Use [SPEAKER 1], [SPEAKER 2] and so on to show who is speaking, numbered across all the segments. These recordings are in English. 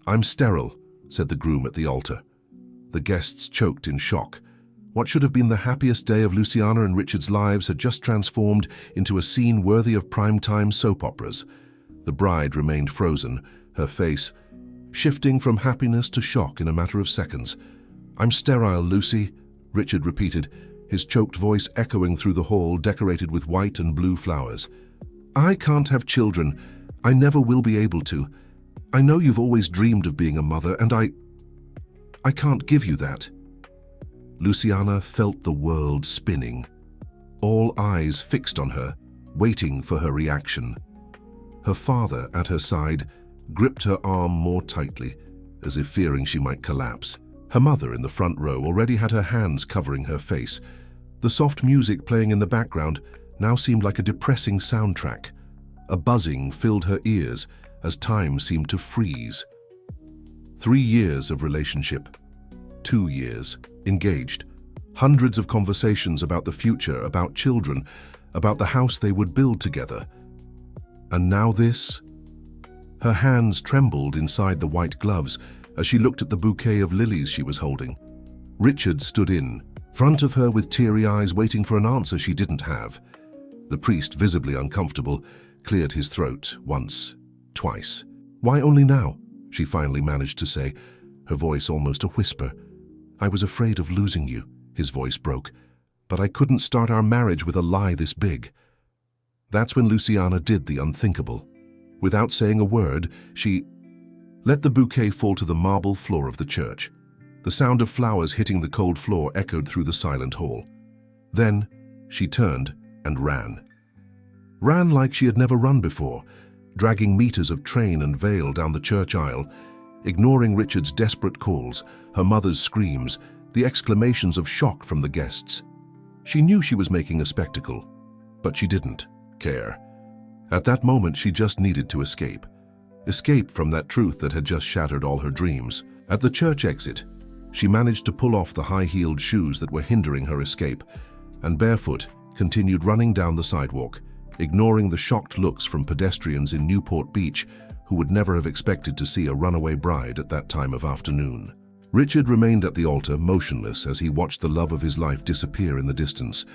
[SPEAKER 1] "I'm sterile," said the groom at the altar. The guests choked in shock. What should have been the happiest day of Luciana and Richard's lives had just transformed into a scene worthy of prime-time soap operas. The bride remained frozen, her face shifting from happiness to shock in a matter of seconds. "I'm sterile, Lucy," Richard repeated, his choked voice echoing through the hall decorated with white and blue flowers. "I can't have children. I never will be able to. I know you've always dreamed of being a mother, and I can't give you that." Luciana felt the world spinning, all eyes fixed on her, waiting for her reaction. Her father, at her side, gripped her arm more tightly, as if fearing she might collapse. Her mother, in the front row, already had her hands covering her face. The soft music playing in the background now seemed like a depressing soundtrack. A buzzing filled her ears as time seemed to freeze. 3 years of relationship. 2 years, engaged. Hundreds of conversations about the future, about children, about the house they would build together. And now this? Her hands trembled inside the white gloves as she looked at the bouquet of lilies she was holding. Richard stood in front of her with teary eyes, waiting for an answer she didn't have. The priest, visibly uncomfortable, cleared his throat once, twice. "Why only now?" she finally managed to say, her voice almost a whisper. "I was afraid of losing you," his voice broke, "but I couldn't start our marriage with a lie this big." That's when Luciana did the unthinkable. Without saying a word, she let the bouquet fall to the marble floor of the church. The sound of flowers hitting the cold floor echoed through the silent hall. Then she turned and ran. Ran like she had never run before, dragging meters of train and veil down the church aisle, ignoring Richard's desperate calls, her mother's screams, the exclamations of shock from the guests. She knew she was making a spectacle, but she didn't care. At that moment, she just needed to escape. Escape from that truth that had just shattered all her dreams. At the church exit, she managed to pull off the high-heeled shoes that were hindering her escape, and barefoot continued running down the sidewalk, ignoring the shocked looks from pedestrians in Newport Beach who would never have expected to see a runaway bride at that time of afternoon. Richard remained at the altar, motionless, as he watched the love of his life disappear in the distance.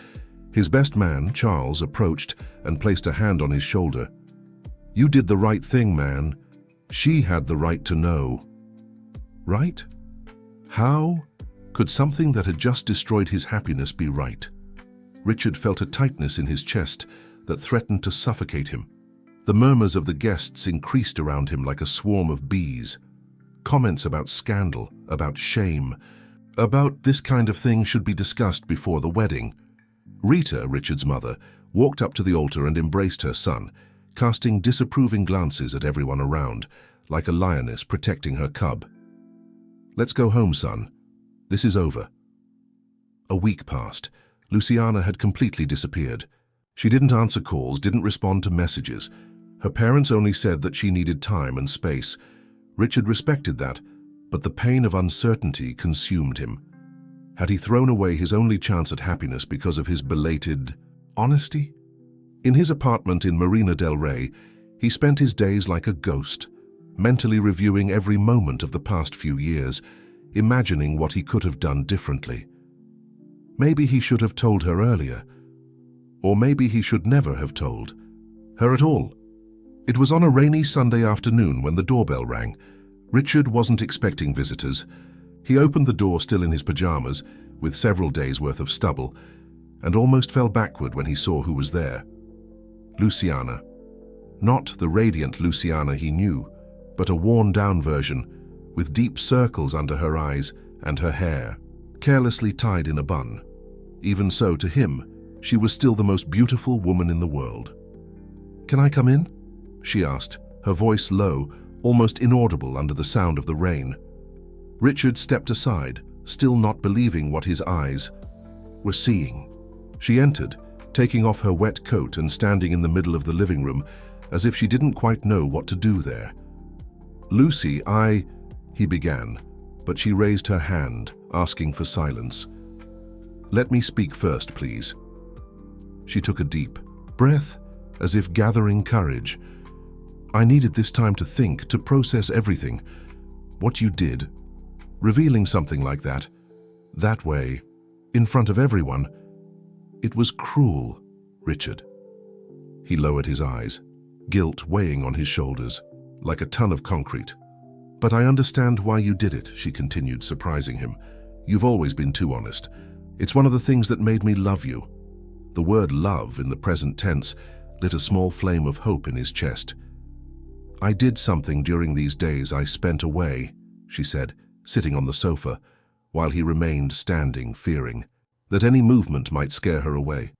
[SPEAKER 1] His best man, Charles, approached and placed a hand on his shoulder. "You did the right thing, man. She had the right to know." Right? How could something that had just destroyed his happiness be right? Richard felt a tightness in his chest that threatened to suffocate him. The murmurs of the guests increased around him like a swarm of bees. Comments about scandal, about shame, about this kind of thing should be discussed before the wedding. Rita, Richard's mother, walked up to the altar and embraced her son, casting disapproving glances at everyone around, like a lioness protecting her cub. "Let's go home, son. This is over." A week passed. Luciana had completely disappeared. She didn't answer calls, didn't respond to messages. Her parents only said that she needed time and space. Richard respected that, but the pain of uncertainty consumed him. Had he thrown away his only chance at happiness because of his belated honesty? In his apartment in Marina del Rey, he spent his days like a ghost, mentally reviewing every moment of the past few years, imagining what he could have done differently. Maybe he should have told her earlier, or maybe he should never have told her at all. It was on a rainy Sunday afternoon when the doorbell rang. Richard wasn't expecting visitors. He opened the door still in his pajamas, with several days' worth of stubble, and almost fell backward when he saw who was there. Luciana. Not the radiant Luciana he knew, but a worn-down version, with deep circles under her eyes and her hair, carelessly tied in a bun. Even so, to him, she was still the most beautiful woman in the world. "Can I come in?" she asked, her voice low, almost inaudible under the sound of the rain. Richard stepped aside, still not believing what his eyes were seeing. She entered, taking off her wet coat and standing in the middle of the living room, as if she didn't quite know what to do there. "Lucy, he began, but she raised her hand, asking for silence. "Let me speak first, please." She took a deep breath, as if gathering courage. "I needed this time to think, to process everything. What you did, revealing something like that way, in front of everyone, it was cruel, Richard. He lowered his eyes, guilt weighing on his shoulders, like a ton of concrete. But I understand why you did it, she continued, surprising him. You've always been too honest. It's one of the things that made me love you. The word love, in the present tense, lit a small flame of hope in his chest. I did something during these days I spent away, she said, sitting on the sofa, while he remained standing, fearing that any movement might scare her away.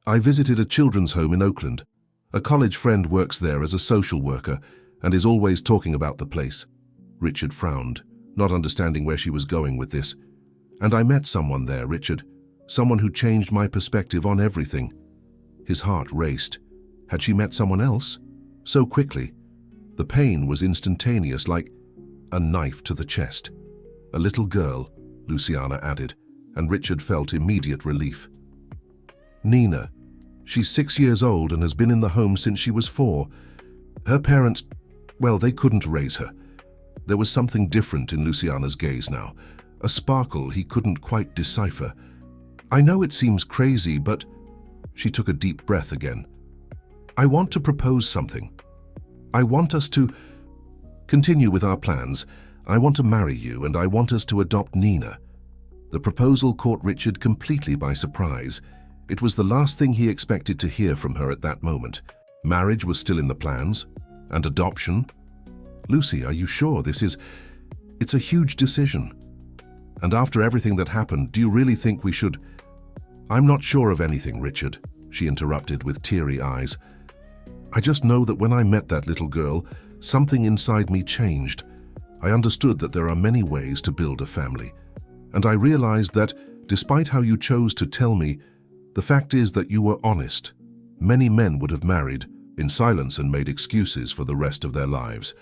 [SPEAKER 1] I visited a children's home in Oakland. A college friend works there as a social worker and is always talking about the place. Richard frowned, not understanding where she was going with this. And I met someone there, Richard. Someone who changed my perspective on everything. His heart raced. Had she met someone else? So quickly. The pain was instantaneous, like a knife to the chest. A little girl, Luciana added, and Richard felt immediate relief. Nina. She's 6 years old and has been in the home since she was 4. Her parents, well, they couldn't raise her. There was something different in Luciana's gaze now, a sparkle he couldn't quite decipher. I know it seems crazy, but... She took a deep breath again. I want to propose something. I want us to continue with our plans. I want to marry you, and I want us to adopt Nina. The proposal caught Richard completely by surprise. It was the last thing he expected to hear from her at that moment. Marriage was still in the plans, and adoption. Lucy, are you sure it's a huge decision? And after everything that happened, do you really think we should... I'm not sure of anything, Richard, she interrupted with teary eyes. I just know that when I met that little girl, something inside me changed. I understood that there are many ways to build a family. And I realized that, despite how you chose to tell me, the fact is that you were honest. Many men would have married in silence and made excuses for the rest of their lives.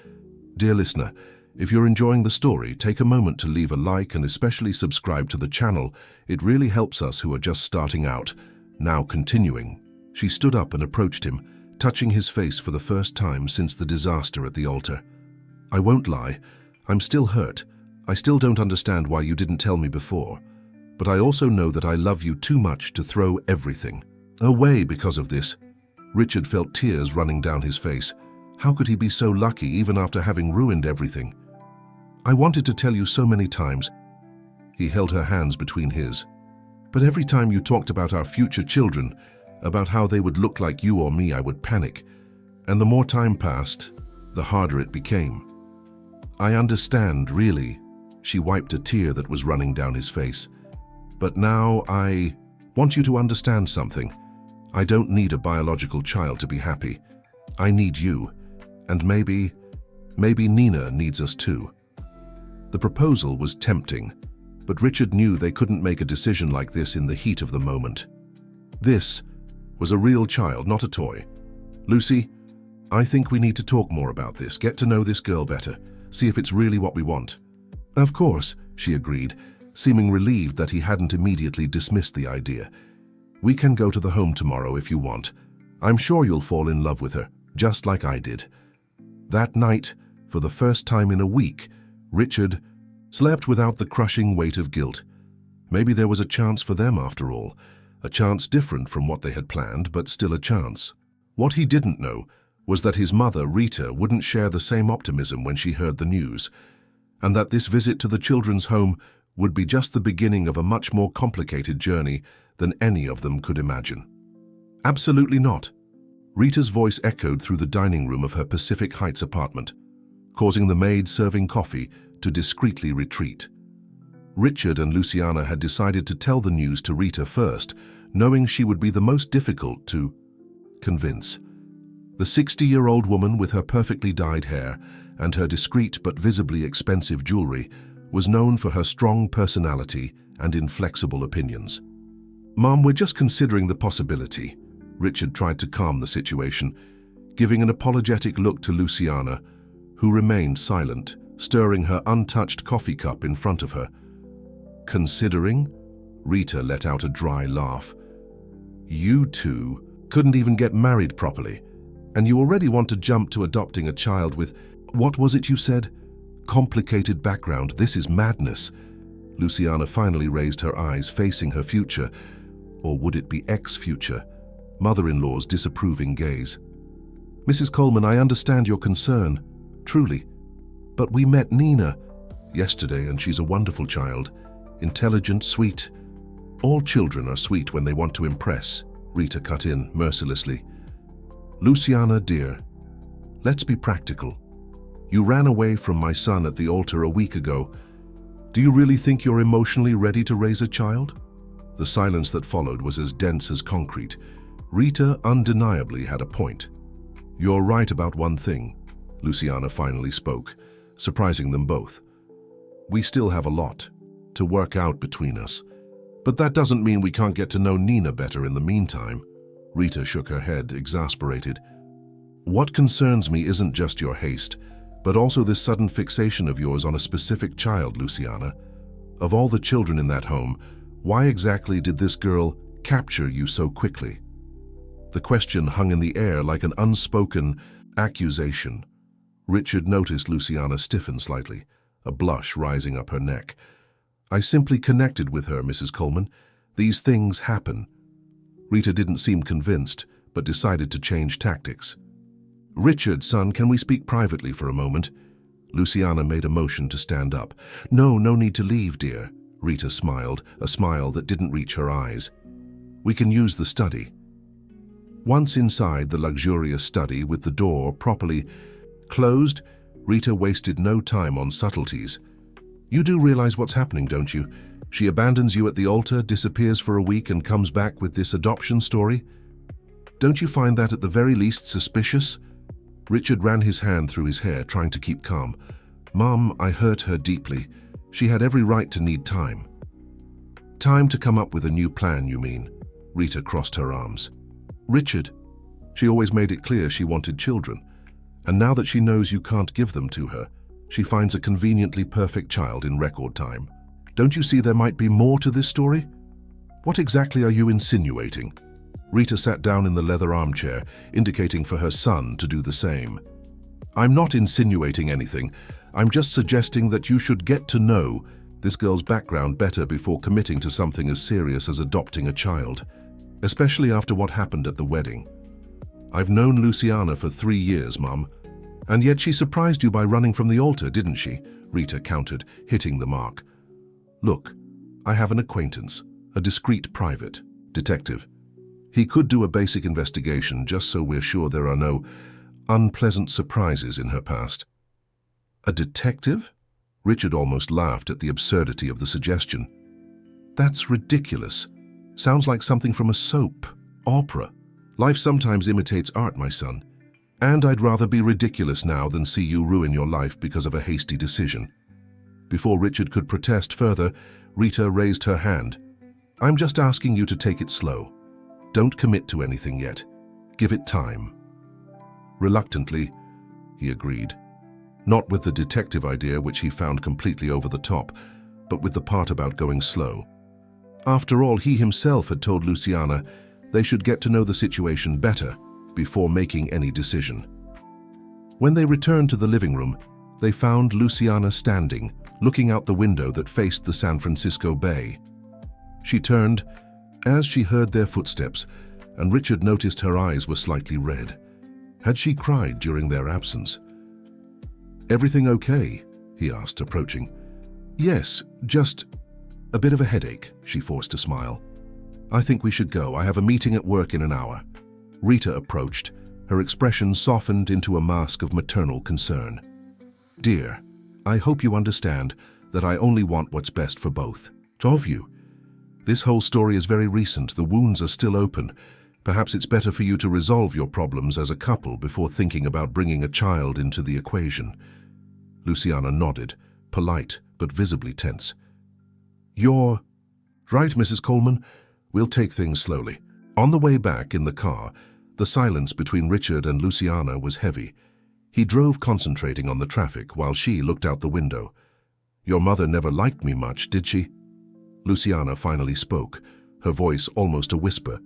[SPEAKER 1] Dear listener, if you're enjoying the story, take a moment to leave a like and especially subscribe to the channel. It really helps us who are just starting out. Now continuing. She stood up and approached him, touching his face for the first time since the disaster at the altar. I won't lie, I'm still hurt. I still don't understand why you didn't tell me before. But I also know that I love you too much to throw everything away because of this. Richard felt tears running down his face. How could he be so lucky even after having ruined everything? I wanted to tell you so many times. He held her hands between his. But every time you talked about our future children, about how they would look like you or me, I would panic. And the more time passed, the harder it became. I understand, really. She wiped a tear that was running down his face. But now I want you to understand something. I don't need a biological child to be happy. I need you. And maybe Nina needs us too. The proposal was tempting, but Richard knew they couldn't make a decision like this in the heat of the moment. This was a real child, not a toy. Lucy, I think we need to talk more about this, get to know this girl better, see if it's really what we want. Of course, she agreed, seeming relieved that he hadn't immediately dismissed the idea. We can go to the home tomorrow if you want. I'm sure you'll fall in love with her, just like I did. That night, for the first time in a week, Richard slept without the crushing weight of guilt. Maybe there was a chance for them after all, a chance different from what they had planned, but still a chance. What he didn't know was that his mother, Rita, wouldn't share the same optimism when she heard the news, and that this visit to the children's home would be just the beginning of a much more complicated journey than any of them could imagine. Absolutely not. Rita's voice echoed through the dining room of her Pacific Heights apartment, causing the maid serving coffee to discreetly retreat. Richard and Luciana had decided to tell the news to Rita first, knowing she would be the most difficult to convince. The 60-year-old woman with her perfectly dyed hair and her discreet but visibly expensive jewelry was known for her strong personality and inflexible opinions. Mom, we're just considering the possibility. Richard tried to calm the situation, giving an apologetic look to Luciana, who remained silent, stirring her untouched coffee cup in front of her. Considering? Rita let out a dry laugh. You two couldn't even get married properly, and you already want to jump to adopting a child with, what was it you said? complicated background. This is madness. Luciana finally raised her eyes, facing her future, or would it be ex-future, mother-in-law's disapproving gaze. Mrs. Coleman, I understand your concern, truly. But we met Nina yesterday, and she's a wonderful child. Intelligent, sweet. All children are sweet when they want to impress, Rita cut in mercilessly. Luciana, dear, let's be practical. You ran away from my son at the altar a week ago. Do you really think you're emotionally ready to raise a child? The silence that followed was as dense as concrete. Rita undeniably had a point. You're right about one thing, Luciana finally spoke, surprising them both. We still have a lot to work out between us. But that doesn't mean we can't get to know Nina better in the meantime. Rita shook her head, exasperated. What concerns me isn't just your haste, but also this sudden fixation of yours on a specific child, Luciana. Of all the children in that home, why exactly did this girl capture you so quickly? The question hung in the air like an unspoken accusation. Richard noticed Luciana stiffen slightly, a blush rising up her neck. I simply connected with her, Mrs. Coleman. These things happen. Rita didn't seem convinced, but decided to change tactics. Richard, son, can we speak privately for a moment? Luciana made a motion to stand up. No need to leave, dear. Rita smiled, a smile that didn't reach her eyes. We can use the study. Once inside the luxurious study with the door properly closed, Rita wasted no time on subtleties. You do realize what's happening, don't you? She abandons you at the altar, disappears for a week, and comes back with this adoption story? Don't you find that at the very least suspicious? Richard ran his hand through his hair, trying to keep calm. Mom, I hurt her deeply. She had every right to need time. Time to come up with a new plan, you mean? Rita crossed her arms. Richard, she always made it clear she wanted children. And now that she knows you can't give them to her, she finds a conveniently perfect child in record time. Don't you see there might be more to this story? What exactly are you insinuating? Rita sat down in the leather armchair, indicating for her son to do the same. I'm not insinuating anything. I'm just suggesting that you should get to know this girl's background better before committing to something as serious as adopting a child, especially after what happened at the wedding. I've known Luciana for 3 years, Mum. And yet she surprised you by running from the altar, didn't she? Rita countered, hitting the mark. Look, I have an acquaintance, a discreet private detective. He could do a basic investigation just so we're sure there are no unpleasant surprises in her past. A detective? Richard almost laughed at the absurdity of the suggestion. That's ridiculous. Sounds like something from a soap opera. Life sometimes imitates art, my son. And I'd rather be ridiculous now than see you ruin your life because of a hasty decision. Before Richard could protest further, Rita raised her hand. I'm just asking you to take it slow. Don't commit to anything yet. Give it time. Reluctantly, he agreed. Not with the detective idea, which he found completely over the top, but with the part about going slow. After all, he himself had told Luciana they should get to know the situation better before making any decision. When they returned to the living room, they found Luciana standing, looking out the window that faced the San Francisco Bay. She turned as she heard their footsteps, and Richard noticed her eyes were slightly red. Had she cried during their absence? Everything okay? He asked, approaching. Yes, just a bit of a headache, she forced a smile. I think we should go. I have a meeting at work in an hour. Rita approached, her expression softened into a mask of maternal concern. Dear, I hope you understand that I only want what's best for both of you. This whole story is very recent. The wounds are still open. Perhaps it's better for you to resolve your problems as a couple before thinking about bringing a child into the equation. Luciana nodded, polite but visibly tense. You're right, Mrs. Coleman. We'll take things slowly. On the way back in the car, the silence between Richard and Luciana was heavy. He drove concentrating on the traffic while she looked out the window. Your mother never liked me much, did she? Luciana finally spoke, her voice almost a whisper.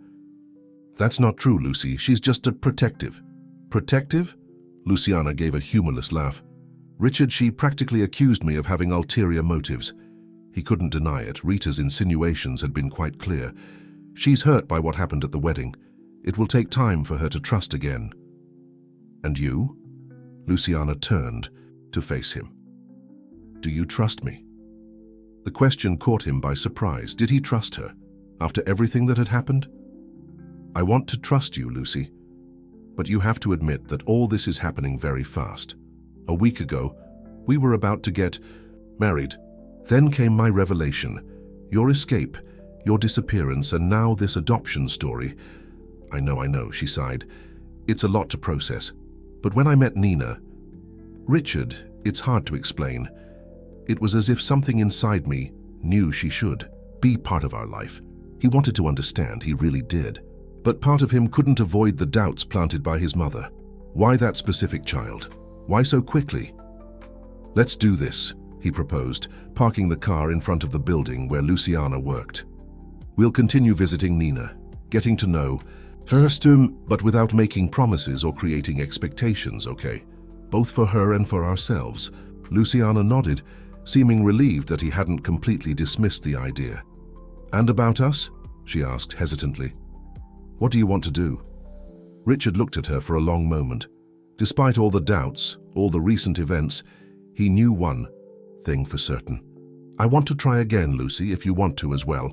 [SPEAKER 1] That's not true, Lucy. She's just a protective. Protective? Luciana gave a humorless laugh. Richard, she practically accused me of having ulterior motives. He couldn't deny it. Rita's insinuations had been quite clear. She's hurt by what happened at the wedding. It will take time for her to trust again. And you? Luciana turned to face him. Do you trust me? The question caught him by surprise. Did he trust her, after everything that had happened? I want to trust you, Lucy. But you have to admit that all this is happening very fast. A week ago, we were about to get married. Then came my revelation. Your escape, your disappearance, and now this adoption story. I know, she sighed. It's a lot to process. But when I met Nina, Richard, it's hard to explain. It was as if something inside me knew she should be part of our life. He wanted to understand, he really did. But part of him couldn't avoid the doubts planted by his mother. Why that specific child? Why so quickly? Let's do this, he proposed, parking the car in front of the building where Luciana worked. We'll continue visiting Nina, getting to know her, but without making promises or creating expectations, okay? Both for her and for ourselves. Luciana nodded, seeming relieved that he hadn't completely dismissed the idea. And about us? She asked hesitantly. What do you want to do? Richard looked at her for a long moment. Despite all the doubts, all the recent events, he knew one thing for certain. I want to try again, Lucy, if you want to as well.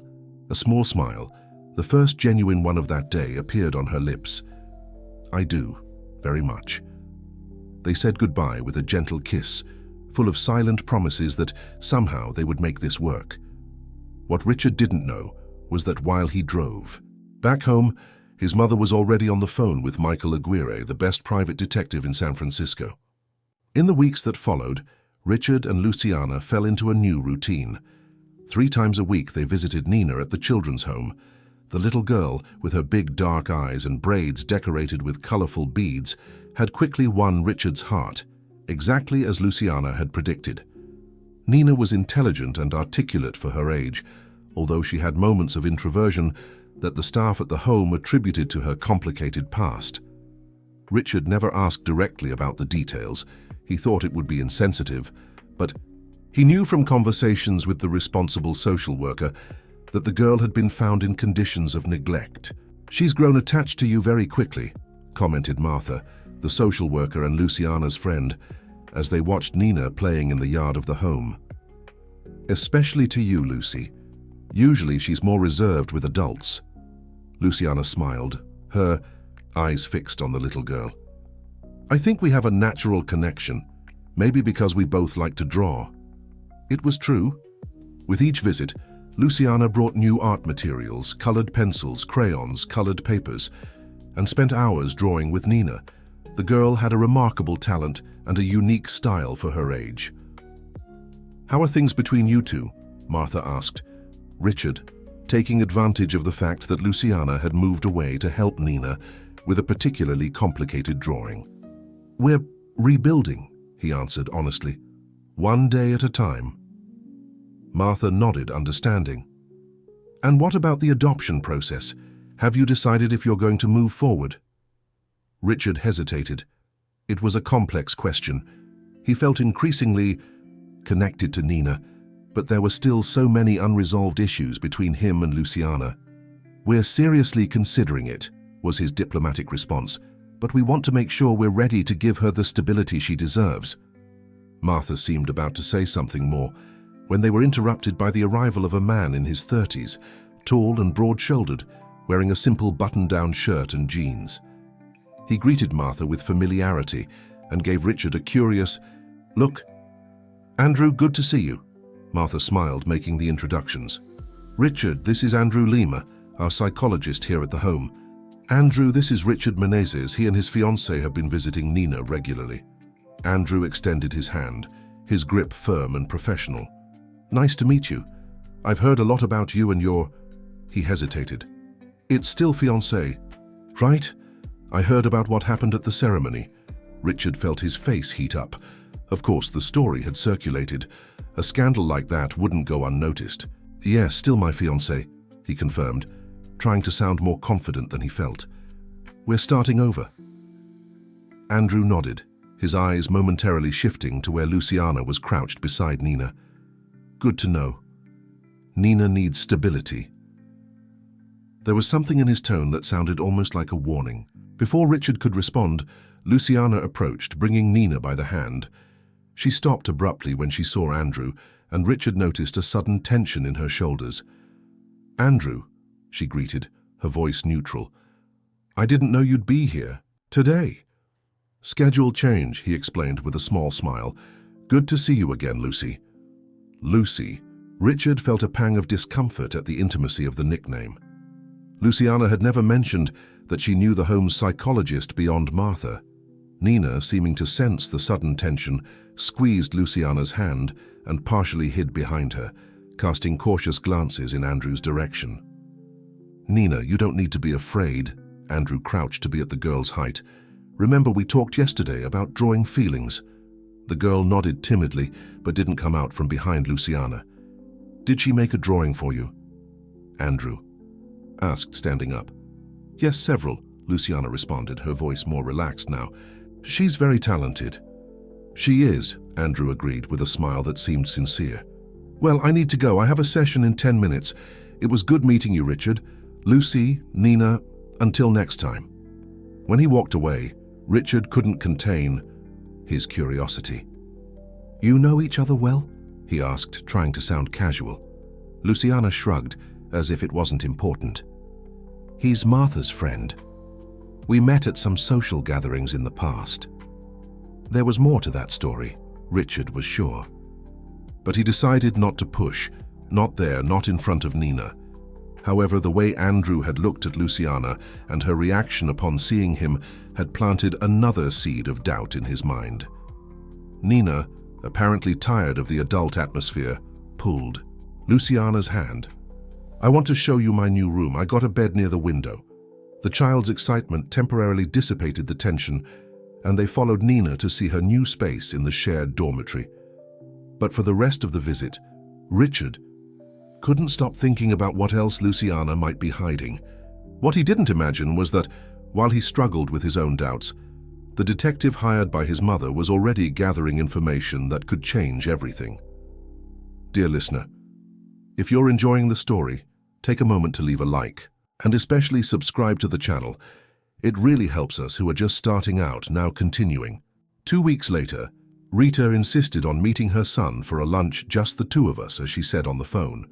[SPEAKER 1] A small smile, the first genuine one of that day, appeared on her lips. I do, very much. They said goodbye with a gentle kiss, full of silent promises that somehow they would make this work. What Richard didn't know was that while he drove back home, his mother was already on the phone with Michael Aguirre, the best private detective in San Francisco. In the weeks that followed, Richard and Luciana fell into a new routine. 3 times a week they visited Nina at the children's home. The little girl, with her big dark eyes and braids decorated with colorful beads, had quickly won Richard's heart, exactly as Luciana had predicted. Nina was intelligent and articulate for her age, although she had moments of introversion that the staff at the home attributed to her complicated past. Richard never asked directly about the details. He thought it would be insensitive, but he knew from conversations with the responsible social worker that the girl had been found in conditions of neglect. She's grown attached to you very quickly, commented Martha, the social worker and Luciana's friend, as they watched Nina playing in the yard of the home. Especially to you, Lucy. Usually she's more reserved with adults. Luciana smiled, her eyes fixed on the little girl. I think we have a natural connection, maybe because we both like to draw. It was true. With each visit, Luciana brought new art materials, colored pencils, crayons, colored papers, and spent hours drawing with Nina. The girl had a remarkable talent and a unique style for her age. How are things between you two? Martha asked. Richard, taking advantage of the fact that Luciana had moved away to help Nina with a particularly complicated drawing. We're rebuilding, he answered honestly. One day at a time. Martha nodded, understanding. And what about the adoption process? Have you decided if you're going to move forward? Richard hesitated. It was a complex question. He felt increasingly connected to Nina, but there were still so many unresolved issues between him and Luciana. We're seriously considering it, was his diplomatic response, but we want to make sure we're ready to give her the stability she deserves. Martha seemed about to say something more, when they were interrupted by the arrival of a man in his 30s, tall and broad-shouldered, wearing a simple button-down shirt and jeans. He greeted Martha with familiarity and gave Richard a curious, "Look, Andrew, good to see you." Martha smiled, making the introductions. "Richard, this is Andrew Lima, our psychologist here at the home. Andrew, this is Richard Menezes. He and his fiancée have been visiting Nina regularly." Andrew extended his hand, his grip firm and professional. "Nice to meet you. I've heard a lot about you and your..." He hesitated. "It's still fiancé, right? I heard about what happened at the ceremony." Richard felt his face heat up. Of course, the story had circulated. A scandal like that wouldn't go unnoticed. "Yes, still my fiancé," he confirmed, trying to sound more confident than he felt. "We're starting over." Andrew nodded, his eyes momentarily shifting to where Luciana was crouched beside Nina. Good to know. Nina needs stability. There was something in his tone that sounded almost like a warning. Before Richard could respond, Luciana approached, bringing Nina by the hand. She stopped abruptly when she saw Andrew, and Richard noticed a sudden tension in her shoulders. "Andrew," she greeted, her voice neutral. "I didn't know you'd be here. Today." "Schedule change," he explained with a small smile. "Good to see you again, Lucy." Lucy. Richard felt a pang of discomfort at the intimacy of the nickname. Luciana had never mentioned that she knew the home's psychologist beyond Martha. Nina, seeming to sense the sudden tension, squeezed Luciana's hand and partially hid behind her, casting cautious glances in Andrew's direction. "Nina, you don't need to be afraid." Andrew crouched to be at the girl's height. "Remember we talked yesterday about drawing feelings?" The girl nodded timidly, but didn't come out from behind Luciana. "Did she make a drawing for you?" Andrew asked, standing up. "Yes, several," Luciana responded, her voice more relaxed now. "She's very talented." "She is," Andrew agreed with a smile that seemed sincere. "Well, I need to go. I have a session in 10 minutes. It was good meeting you, Richard. Lucy, Nina, until next time." When he walked away, Richard couldn't contain his curiosity. "You know each other well?" he asked, trying to sound casual. Luciana shrugged, as if it wasn't important. "He's Martha's friend. We met at some social gatherings in the past." There was more to that story, Richard was sure. But he decided not to push, not there, not in front of Nina. However, the way Andrew had looked at Luciana and her reaction upon seeing him had planted another seed of doubt in his mind. Nina, apparently tired of the adult atmosphere, pulled Luciana's hand. "I want to show you my new room. I got a bed near the window." The child's excitement temporarily dissipated the tension, and they followed Nina to see her new space in the shared dormitory. But for the rest of the visit, Richard couldn't stop thinking about what else Luciana might be hiding. What he didn't imagine was that, while he struggled with his own doubts, the detective hired by his mother was already gathering information that could change everything. Dear listener, if you're enjoying the story, take a moment to leave a like, and especially subscribe to the channel. It really helps us who are just starting out now continuing. 2 weeks later, Rita insisted on meeting her son for a lunch, just the two of us, as she said on the phone.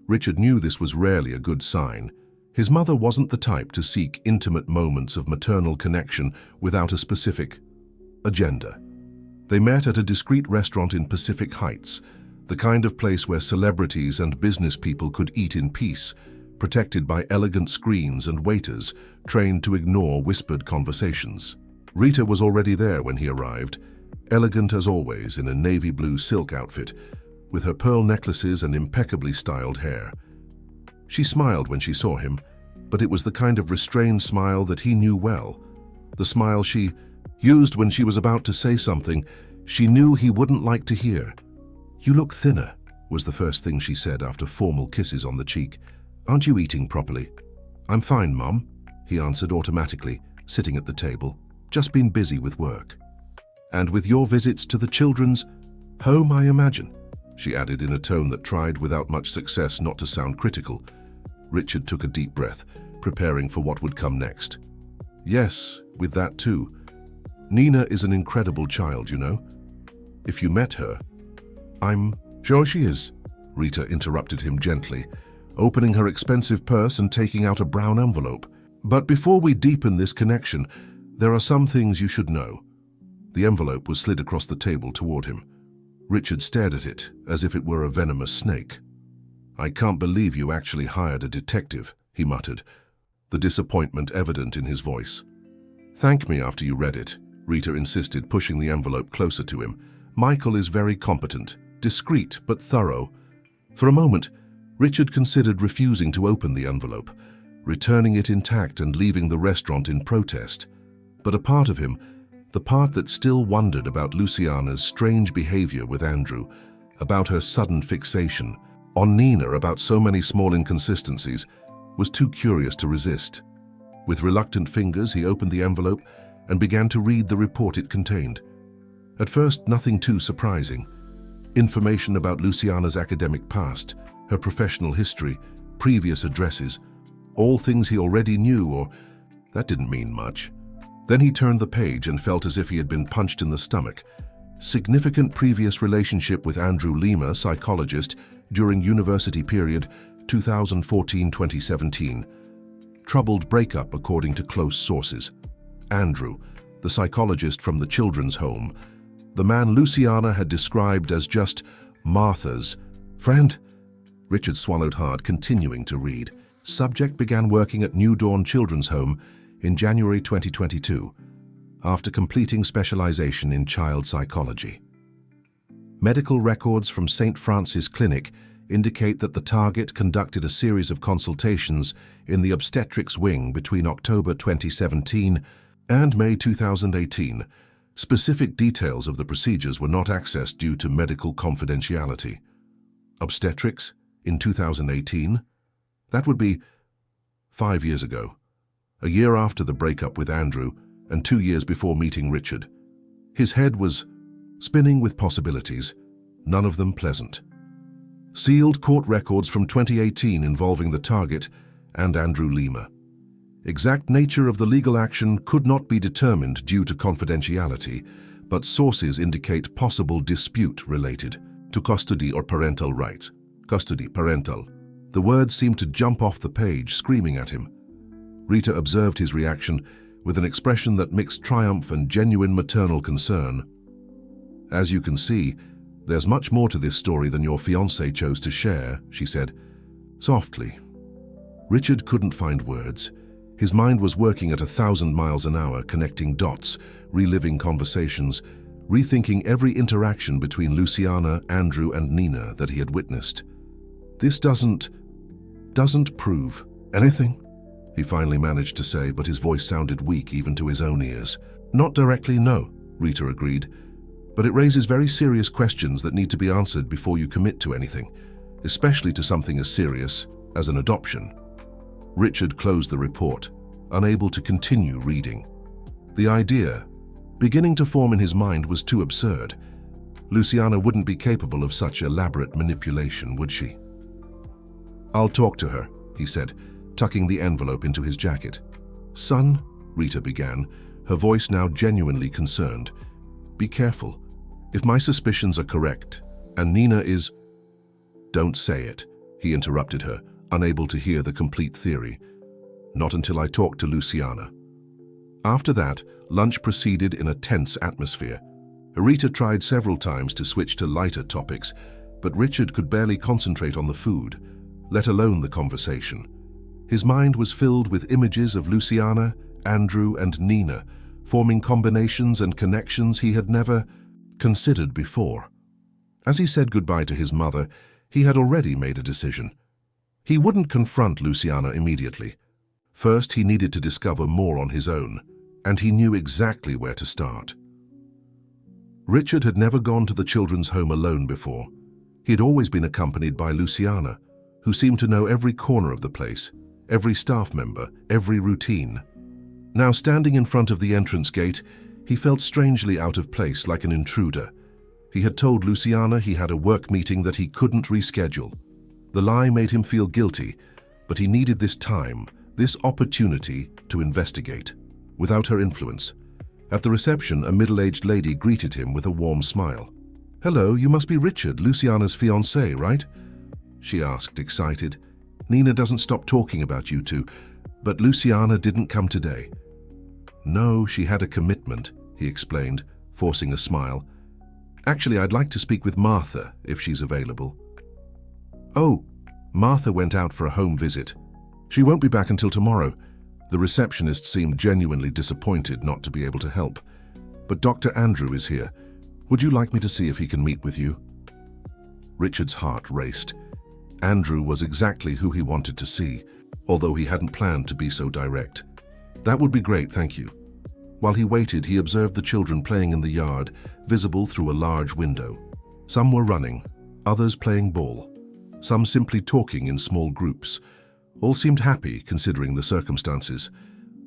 [SPEAKER 1] Richard knew this was rarely a good sign. His mother wasn't the type to seek intimate moments of maternal connection without a specific agenda. They met at a discreet restaurant in Pacific Heights, the kind of place where celebrities and business people could eat in peace, protected by elegant screens and waiters trained to ignore whispered conversations. Rita was already there when he arrived, elegant as always in a navy blue silk outfit, with her pearl necklaces and impeccably styled hair. She smiled when she saw him, but it was the kind of restrained smile that he knew well, the smile she used when she was about to say something she knew he wouldn't like to hear. "You look thinner," was the first thing she said after formal kisses on the cheek. "Aren't you eating properly?" "I'm fine, Mom," he answered automatically, sitting at the table. "Just been busy with work." "And with your visits to the children's home, I imagine," she added in a tone that tried without much success not to sound critical. Richard took a deep breath, preparing for what would come next. "Yes, with that too. Nina is an incredible child, you know. If you met her..." "I'm sure she is," Rita interrupted him gently, opening her expensive purse and taking out a brown envelope. "But before we deepen this connection, there are some things you should know." The envelope was slid across the table toward him. Richard stared at it as if it were a venomous snake. "I can't believe you actually hired a detective," he muttered, the disappointment evident in his voice. "Thank me after you read it," Rita insisted, pushing the envelope closer to him. "Michael is very competent, discreet but thorough." For a moment, Richard considered refusing to open the envelope, returning it intact and leaving the restaurant in protest. But a part of him, the part that still wondered about Luciana's strange behavior with Andrew, about her sudden fixation on Nina, about so many small inconsistencies, was too curious to resist. With reluctant fingers, he opened the envelope and began to read the report it contained. At first, nothing too surprising. Information about Luciana's academic past, her professional history, previous addresses, all things he already knew, or that didn't mean much. Then he turned the page and felt as if he had been punched in the stomach. Significant previous relationship with Andrew Lima, psychologist, during university period 2014-2017. Troubled breakup according to close sources. Andrew, the psychologist from the children's home, the man Luciana had described as just Martha's friend. Richard swallowed hard, continuing to read. Subject began working at New Dawn Children's Home in January 2022, after completing specialization in child psychology. Medical records from St. Francis Clinic indicate that the target conducted a series of consultations in the obstetrics wing between October 2017 and May 2018. Specific details of the procedures were not accessed due to medical confidentiality. Obstetrics in 2018? That would be 5 years ago, a year after the breakup with Andrew and 2 years before meeting Richard. His head was spinning with possibilities, none of them pleasant. Sealed court records from 2018 involving the target and Andrew Lima. Exact nature of the legal action could not be determined due to confidentiality, but sources indicate possible dispute related to custody or parental rights. Custody, parental. The words seemed to jump off the page, screaming at him. Rita observed his reaction with an expression that mixed triumph and genuine maternal concern. As you can see, there's much more to this story than your fiancé chose to share, she said, softly. Richard couldn't find words. His mind was working at 1,000 miles an hour, connecting dots, reliving conversations, rethinking every interaction between Luciana, Andrew, and Nina that he had witnessed. This doesn't prove anything, he finally managed to say, but his voice sounded weak even to his own ears. Not directly, no, Rita agreed, but it raises very serious questions that need to be answered before you commit to anything, especially to something as serious as an adoption. Richard closed the report, unable to continue reading. The idea, beginning to form in his mind, was too absurd. Luciana wouldn't be capable of such elaborate manipulation, would she? I'll talk to her, he said, tucking the envelope into his jacket. Son, Rita began, her voice now genuinely concerned. Be careful. If my suspicions are correct, and Nina is... Don't say it, he interrupted her, unable to hear the complete theory. Not until I talk to Luciana. After that, lunch proceeded in a tense atmosphere. Rita tried several times to switch to lighter topics, but Richard could barely concentrate on the food, let alone the conversation. His mind was filled with images of Luciana, Andrew, and Nina, forming combinations and connections he had never considered before. As he said goodbye to his mother, he had already made a decision. He wouldn't confront Luciana immediately. First, he needed to discover more on his own, and he knew exactly where to start. Richard had never gone to the children's home alone before. He had always been accompanied by Luciana, who seemed to know every corner of the place, every staff member, every routine. Now, standing in front of the entrance gate, he felt strangely out of place, like an intruder. He had told Luciana he had a work meeting that he couldn't reschedule. The lie made him feel guilty, but he needed this time, this opportunity to investigate. Without her influence. At the reception, a middle-aged lady greeted him with a warm smile. Hello, you must be Richard, Luciana's fiancé, right? She asked, excited. Nina doesn't stop talking about you two, but Luciana didn't come today. No, she had a commitment, he explained, forcing a smile. Actually, I'd like to speak with Martha, if she's available. Oh, Martha went out for a home visit. She won't be back until tomorrow. The receptionist seemed genuinely disappointed not to be able to help. But Dr. Andrew is here. Would you like me to see if he can meet with you? Richard's heart raced. Andrew was exactly who he wanted to see, although he hadn't planned to be so direct. That would be great, thank you. While he waited, he observed the children playing in the yard, visible through a large window. Some were running, others playing ball, some simply talking in small groups. All seemed happy, considering the circumstances.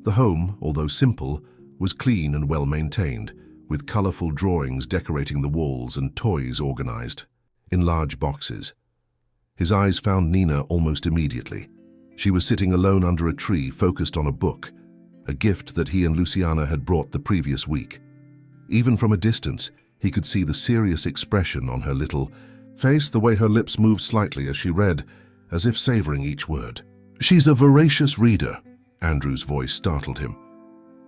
[SPEAKER 1] The home, although simple, was clean and well maintained, with colorful drawings decorating the walls and toys organized in large boxes. His eyes found Nina almost immediately. She was sitting alone under a tree, focused on a book, a gift that he and Luciana had brought the previous week. Even from a distance, he could see the serious expression on her little face, the way her lips moved slightly as she read, as if savoring each word. "She's a voracious reader," Andrew's voice startled him.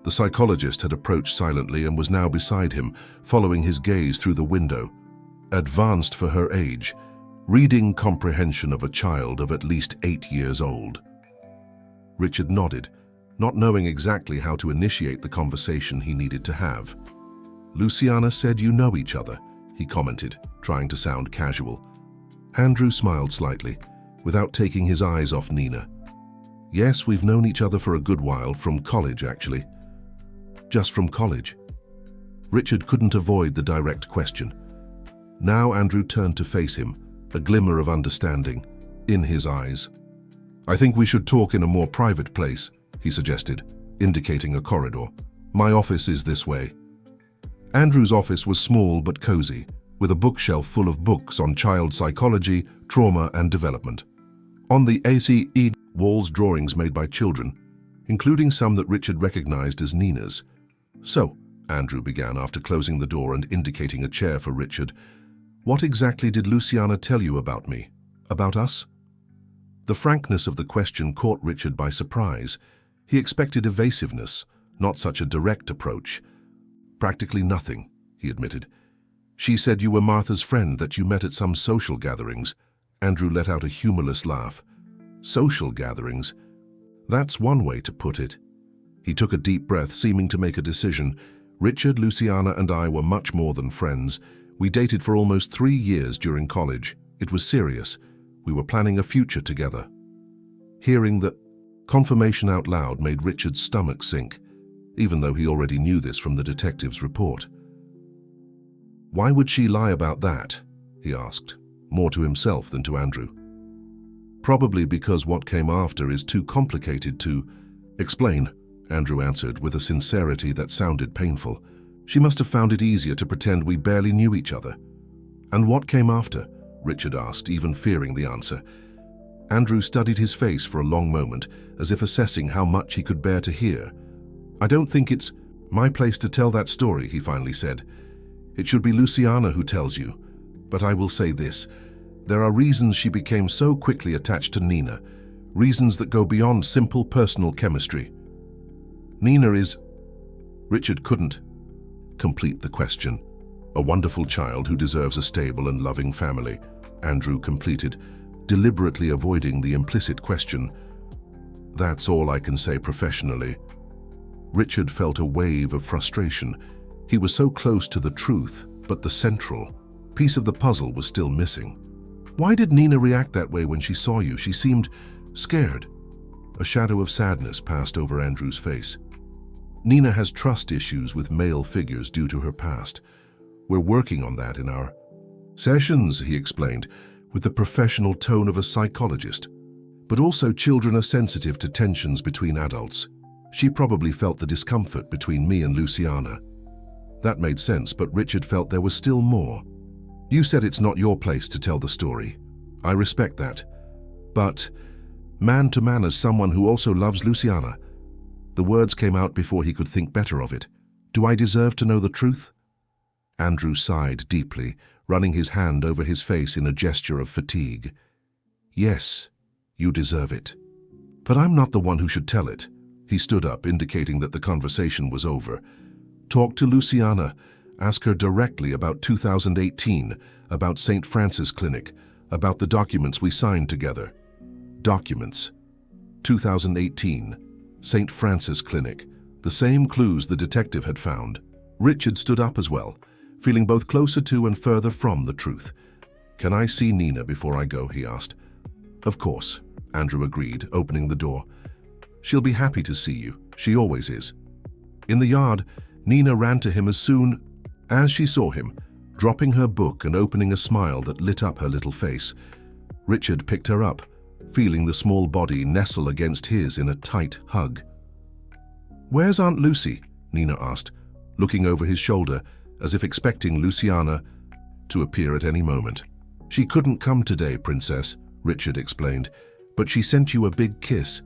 [SPEAKER 1] The psychologist had approached silently and was now beside him, following his gaze through the window. Advanced for her age, reading comprehension of a child of at least 8 years old. Richard nodded, not knowing exactly how to initiate the conversation he needed to have. "Luciana said you know each other," he commented, trying to sound casual. Andrew smiled slightly, without taking his eyes off Nina. "Yes, we've known each other for a good while, from college actually." "Just from college?" Richard couldn't avoid the direct question. Now Andrew turned to face him, a glimmer of understanding in his eyes. "I think we should talk in a more private place," he suggested, indicating a corridor. "My office is this way." Andrew's office was small but cozy, with a bookshelf full of books on child psychology, trauma and development. On the ACE walls, drawings made by children, including some that Richard recognized as Nina's. "So," Andrew began after closing the door and indicating a chair for Richard, "what exactly did Luciana tell you about me? About us?" The frankness of the question caught Richard by surprise. He expected evasiveness, not such a direct approach. "Practically nothing," he admitted. "She said you were Martha's friend, that you met at some social gatherings." Andrew let out a humorless laugh. "Social gatherings? That's one way to put it." He took a deep breath, seeming to make a decision. "Richard, Luciana and I were much more than friends. We dated for almost 3 years during college. It was serious. We were planning a future together." Hearing that confirmation out loud made Richard's stomach sink, even though he already knew this from the detective's report. "Why would she lie about that?" he asked, more to himself than to Andrew. "Probably because what came after is too complicated to explain," Andrew answered with a sincerity that sounded painful. "She must have found it easier to pretend we barely knew each other." "And what came after?" Richard asked, even fearing the answer. Andrew studied his face for a long moment, as if assessing how much he could bear to hear. "I don't think it's my place to tell that story," he finally said. "It should be Luciana who tells you. But I will say this. There are reasons she became so quickly attached to Nina, reasons that go beyond simple personal chemistry. Nina is..." Richard couldn't complete the question. "A wonderful child who deserves a stable and loving family," Andrew completed, deliberately avoiding the implicit question. "That's all I can say professionally." Richard felt a wave of frustration. He was so close to the truth, but the central piece of the puzzle was still missing. "Why did Nina react that way when she saw you? She seemed scared." A shadow of sadness passed over Andrew's face. "Nina has trust issues with male figures due to her past. We're working on that in our sessions," he explained, with the professional tone of a psychologist. "But also children are sensitive to tensions between adults. She probably felt the discomfort between me and Luciana." That made sense, but Richard felt there was still more. "You said it's not your place to tell the story. I respect that. But, man to man, as someone who also loves Luciana," the words came out before he could think better of it, "do I deserve to know the truth?" Andrew sighed deeply, running his hand over his face in a gesture of fatigue. "Yes, you deserve it. But I'm not the one who should tell it." He stood up, indicating that the conversation was over. "Talk to Luciana. Ask her directly about 2018, about St. Francis Clinic, about the documents we signed together." Documents. 2018. St. Francis Clinic. The same clues the detective had found. Richard stood up as well, feeling both closer to and further from the truth. "Can I see Nina before I go?" he asked. "Of course," Andrew agreed, opening the door. "She'll be happy to see you. She always is." In the yard, Nina ran to him as soon as she saw him, dropping her book and opening a smile that lit up her little face. Richard picked her up, feeling the small body nestle against his in a tight hug. "Where's Aunt Lucy?" Nina asked, looking over his shoulder as if expecting Luciana to appear at any moment. "She couldn't come today, Princess," Richard explained, "but she sent you a big kiss.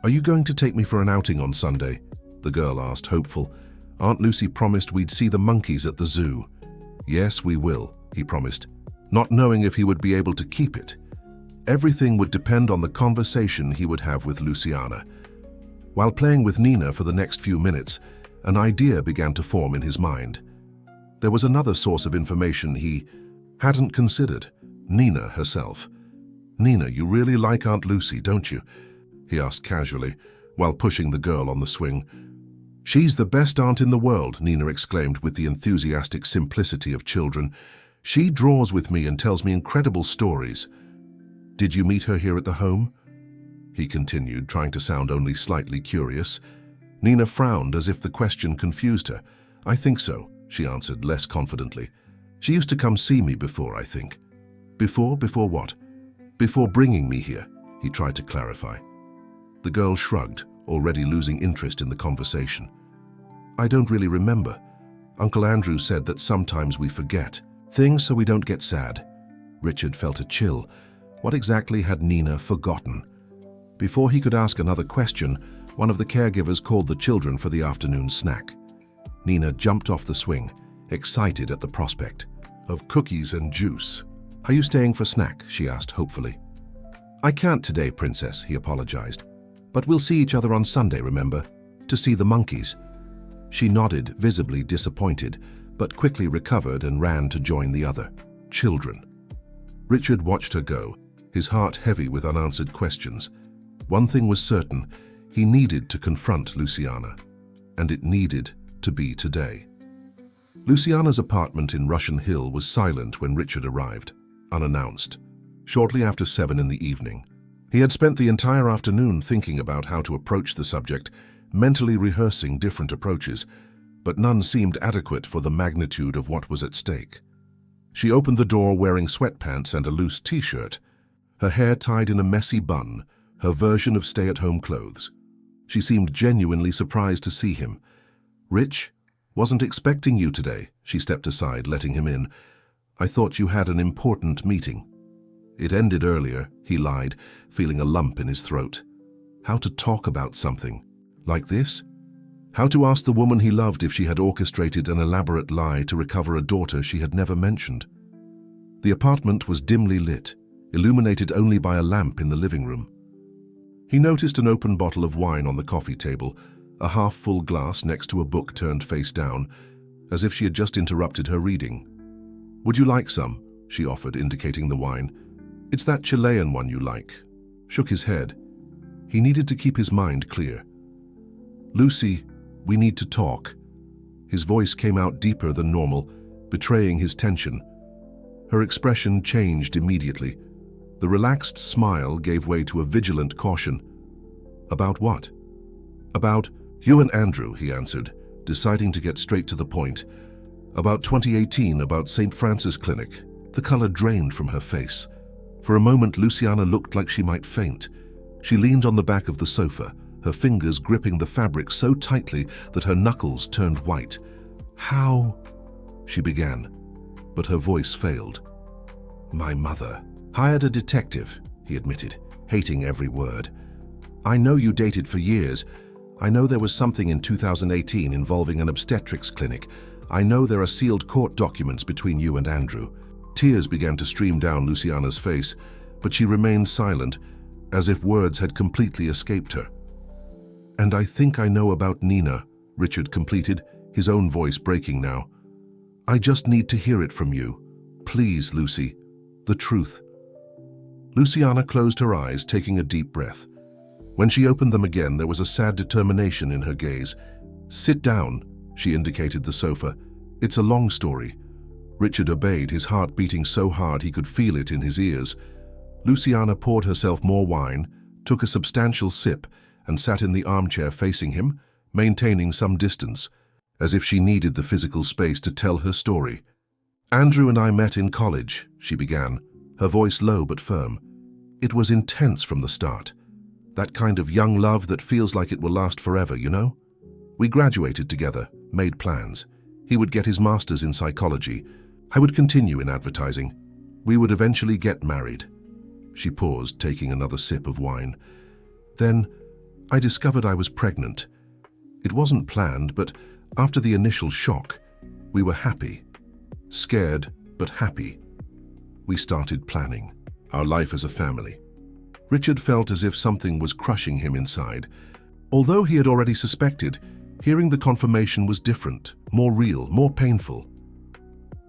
[SPEAKER 1] Are you going to take me for an outing on Sunday?" the girl asked, hopeful. "Aunt Lucy promised we'd see the monkeys at the zoo." "Yes, we will," he promised, not knowing if he would be able to keep it. Everything would depend on the conversation he would have with Luciana. While playing with Nina for the next few minutes, an idea began to form in his mind. There was another source of information he hadn't considered: Nina herself. "Nina, you really like Aunt Lucy, don't you?" he asked casually, while pushing the girl on the swing. "She's the best aunt in the world," Nina exclaimed with the enthusiastic simplicity of children. "She draws with me and tells me incredible stories." "Did you meet her here at the home?" he continued, trying to sound only slightly curious. Nina frowned as if the question confused her. "I think so," she answered less confidently. "She used to come see me before, I think." Before what?" "Before bringing me here," he tried to clarify. The girl shrugged, already losing interest in the conversation. "I don't really remember. Uncle Andrew said that sometimes we forget things so we don't get sad." Richard felt a chill. What exactly had Nina forgotten? Before he could ask another question, one of the caregivers called the children for the afternoon snack. Nina jumped off the swing, excited at the prospect of cookies and juice. "Are you staying for snack?" she asked hopefully. "I can't today, Princess," he apologized. "But we'll see each other on Sunday, remember? To see the monkeys." She nodded, visibly disappointed, but quickly recovered and ran to join the other children. Richard watched her go, his heart heavy with unanswered questions. One thing was certain: he needed to confront Luciana, and it needed to be today. Luciana's apartment in Russian Hill was silent when Richard arrived, unannounced, shortly after 7 in the evening. He had spent the entire afternoon thinking about how to approach the subject, mentally rehearsing different approaches, but none seemed adequate for the magnitude of what was at stake. She opened the door wearing sweatpants and a loose t-shirt, her hair tied in a messy bun, her version of stay-at-home clothes. She seemed genuinely surprised to see him. "Rich, wasn't expecting you today," she stepped aside, letting him in. "I thought you had an important meeting." "It ended earlier," he lied, feeling a lump in his throat. How to talk about something like this? How to ask the woman he loved if she had orchestrated an elaborate lie to recover a daughter she had never mentioned? The apartment was dimly lit, illuminated only by a lamp in the living room. He noticed an open bottle of wine on the coffee table, a half-full glass next to a book turned face down, as if she had just interrupted her reading. "Would you like some?" she offered, indicating the wine. "It's that Chilean one you like." Shook his head. He needed to keep his mind clear. "Lucy, we need to talk." His voice came out deeper than normal, betraying his tension. Her expression changed immediately. The relaxed smile gave way to a vigilant caution. "About what?" "About you and Andrew," he answered, deciding to get straight to the point. "About 2018, about St. Francis Clinic." The color drained from her face. For a moment, Luciana looked like she might faint. She leaned on the back of the sofa, her fingers gripping the fabric so tightly that her knuckles turned white. "How?" she began, but her voice failed. "My mother hired a detective," he admitted, hating every word. "I know you dated for years. I know there was something in 2018 involving an obstetrics clinic. I know there are sealed court documents between you and Andrew." Tears began to stream down Luciana's face, but she remained silent, as if words had completely escaped her. "And I think I know about Nina," Richard completed, his own voice breaking now. "I just need to hear it from you. Please, Lucy, the truth." Luciana closed her eyes, taking a deep breath. When she opened them again, there was a sad determination in her gaze. "Sit down," she indicated the sofa. "It's a long story." Richard obeyed, his heart beating so hard he could feel it in his ears. Luciana poured herself more wine, took a substantial sip, and sat in the armchair facing him, maintaining some distance, as if she needed the physical space to tell her story. "Andrew and I met in college," she began, her voice low but firm. "It was intense from the start. That kind of young love that feels like it will last forever, you know? We graduated together, made plans. He would get his master's in psychology. I would continue in advertising. We would eventually get married. She paused, taking another sip of wine. Then, I discovered I was pregnant. It wasn't planned, but after the initial shock, we were happy. Scared, but happy. We started planning our life as a family. Richard felt as if something was crushing him inside. Although he had already suspected, hearing the confirmation was different, more real, more painful.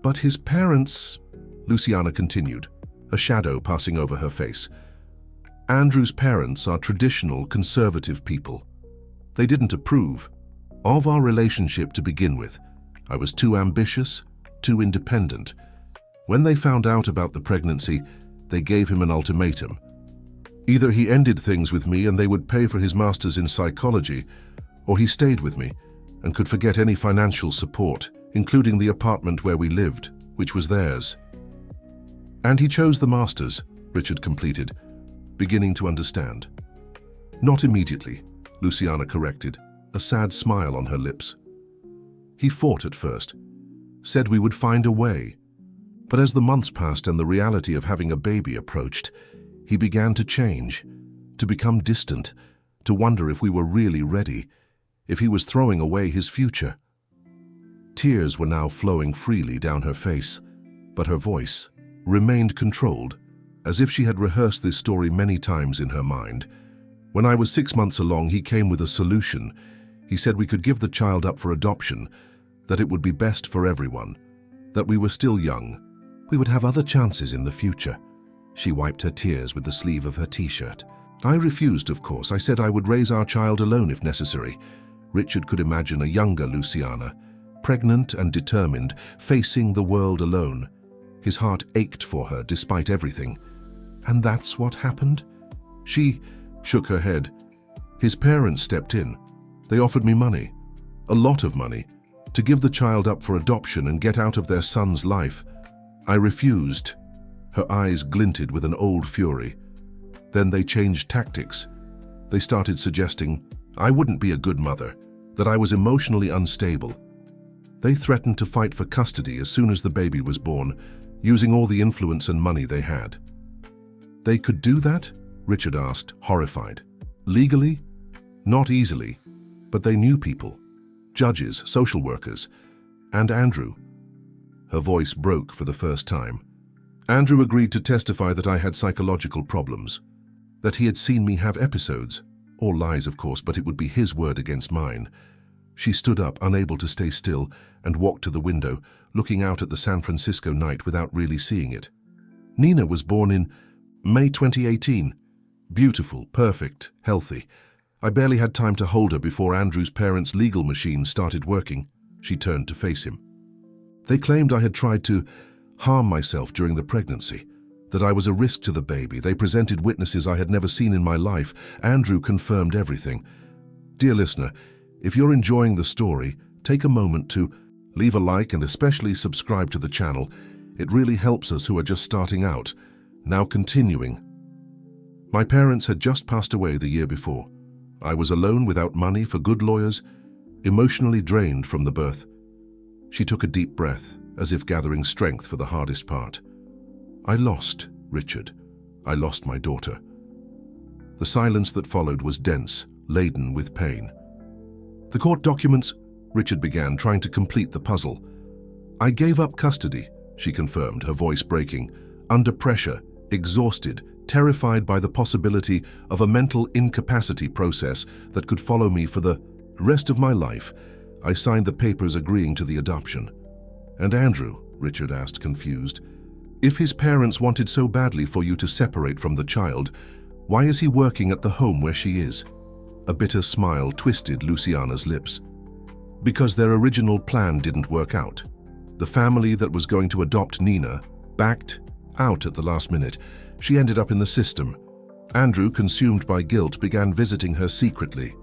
[SPEAKER 1] But his parents, Luciana continued, a shadow passing over her face. Andrew's parents are traditional, conservative people. They didn't approve of our relationship to begin with. I was too ambitious, too independent. When they found out about the pregnancy, they gave him an ultimatum. Either he ended things with me and they would pay for his master's in psychology, or he stayed with me and could forget any financial support, including the apartment where we lived, which was theirs. And he chose the master's, Richard completed, beginning to understand. Not immediately, Luciana corrected, a sad smile on her lips. He fought at first, said we would find a way. But as the months passed and the reality of having a baby approached, he began to change, to become distant, to wonder if we were really ready, if he was throwing away his future. Tears were now flowing freely down her face, but her voice remained controlled, as if she had rehearsed this story many times in her mind. When I was 6 months along, he came with a solution. He said we could give the child up for adoption, that it would be best for everyone, that we were still young. We would have other chances in the future. She wiped her tears with the sleeve of her t-shirt. I refused, of course. I said I would raise our child alone if necessary. Richard could imagine a younger Luciana, pregnant and determined, facing the world alone. His heart ached for her despite everything. And that's what happened? She shook her head. His parents stepped in. They offered me money, a lot of money, to give the child up for adoption and get out of their son's life. I refused. Her eyes glinted with an old fury. Then they changed tactics. They started suggesting I wouldn't be a good mother, that I was emotionally unstable. They threatened to fight for custody as soon as the baby was born, using all the influence and money they had. They could do that? Richard asked, horrified. Legally? Not easily, but they knew people. Judges, social workers, and Andrew. Her voice broke for the first time. Andrew agreed to testify that I had psychological problems, that he had seen me have episodes. All lies, of course, but it would be his word against mine. She stood up, unable to stay still, and walked to the window, looking out at the San Francisco night without really seeing it. Nina was born in May 2018. Beautiful, perfect, healthy. I barely had time to hold her before Andrew's parents' legal machine started working. She turned to face him. They claimed I had tried to harm myself during the pregnancy, that I was a risk to the baby. They presented witnesses I had never seen in my life. Andrew confirmed everything. Dear listener, if you're enjoying the story, take a moment to leave a like and especially subscribe to the channel. It really helps us who are just starting out. Now continuing. My parents had just passed away the year before. I was alone without money for good lawyers, emotionally drained from the birth. She took a deep breath, as if gathering strength for the hardest part. I lost Richard. I lost my daughter. The silence that followed was dense, laden with pain. The court documents, Richard began, trying to complete the puzzle. I gave up custody, she confirmed, her voice breaking, under pressure, exhausted, terrified by the possibility of a mental incapacity process that could follow me for the rest of my life. I signed the papers agreeing to the adoption. And Andrew, Richard asked, confused, if his parents wanted so badly for you to separate from the child, why is he working at the home where she is? A bitter smile twisted Luciana's lips. Because their original plan didn't work out. The family that was going to adopt Nina backed out at the last minute. She ended up in the system. Andrew, consumed by guilt, began visiting her secretly.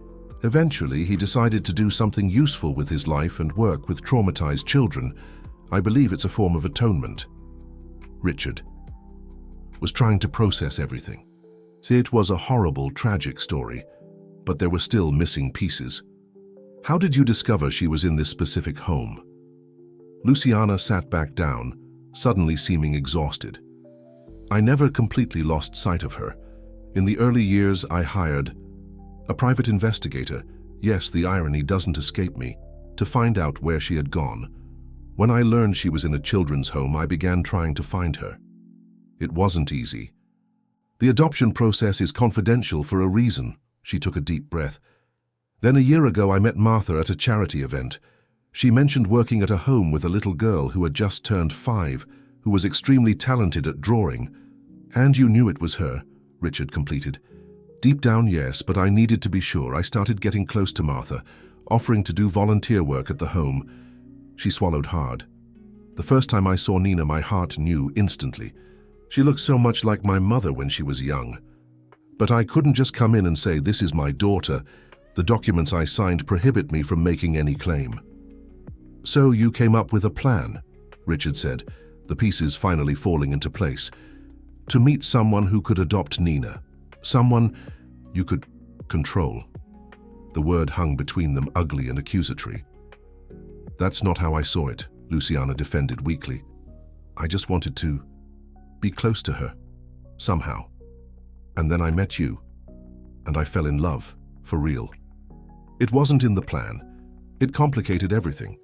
[SPEAKER 1] Eventually, he decided to do something useful with his life and work with traumatized children. I believe it's a form of atonement. Richard was trying to process everything. See, it was a horrible, tragic story, but there were still missing pieces. How did you discover she was in this specific home? Luciana sat back down, suddenly seeming exhausted. I never completely lost sight of her. In the early years, I hired a private investigator, yes, the irony doesn't escape me, to find out where she had gone. When I learned she was in a children's home, I began trying to find her. It wasn't easy. The adoption process is confidential for a reason. She took a deep breath. Then a year ago, I met Martha at a charity event. She mentioned working at a home with a little girl who had just turned 5, who was extremely talented at drawing. And you knew it was her, Richard completed. Deep down, yes, but I needed to be sure. I started getting close to Martha, offering to do volunteer work at the home. She swallowed hard. The first time I saw Nina, my heart knew instantly. She looked so much like my mother when she was young. But I couldn't just come in and say, "This is my daughter." The documents I signed prohibit me from making any claim. "So you came up with a plan," Richard said, the pieces finally falling into place. "To meet someone who could adopt Nina. Someone you could control." The word hung between them, ugly and accusatory. "That's not how I saw it," Luciana defended weakly. "I just wanted to be close to her, somehow. And then I met you, and I fell in love, for real. It wasn't in the plan. It complicated everything.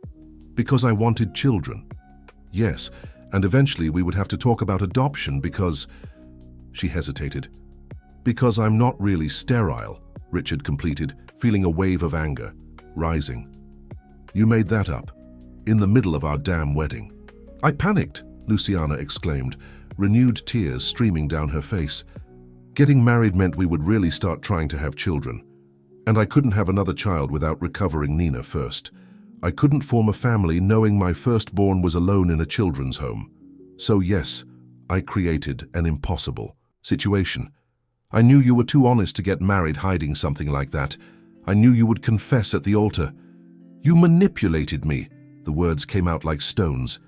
[SPEAKER 1] Because I wanted children. Yes, and eventually we would have to talk about adoption because..." She hesitated. "Because I'm not really sterile," Richard completed, feeling a wave of anger rising. "You made that up, in the middle of our damn wedding." "I panicked," Luciana exclaimed, renewed tears streaming down her face. "Getting married meant we would really start trying to have children. And I couldn't have another child without recovering Nina first. I couldn't form a family knowing my firstborn was alone in a children's home. So yes, I created an impossible situation. I knew you were too honest to get married hiding something like that. I knew you would confess at the altar. You manipulated me." The words came out like stones.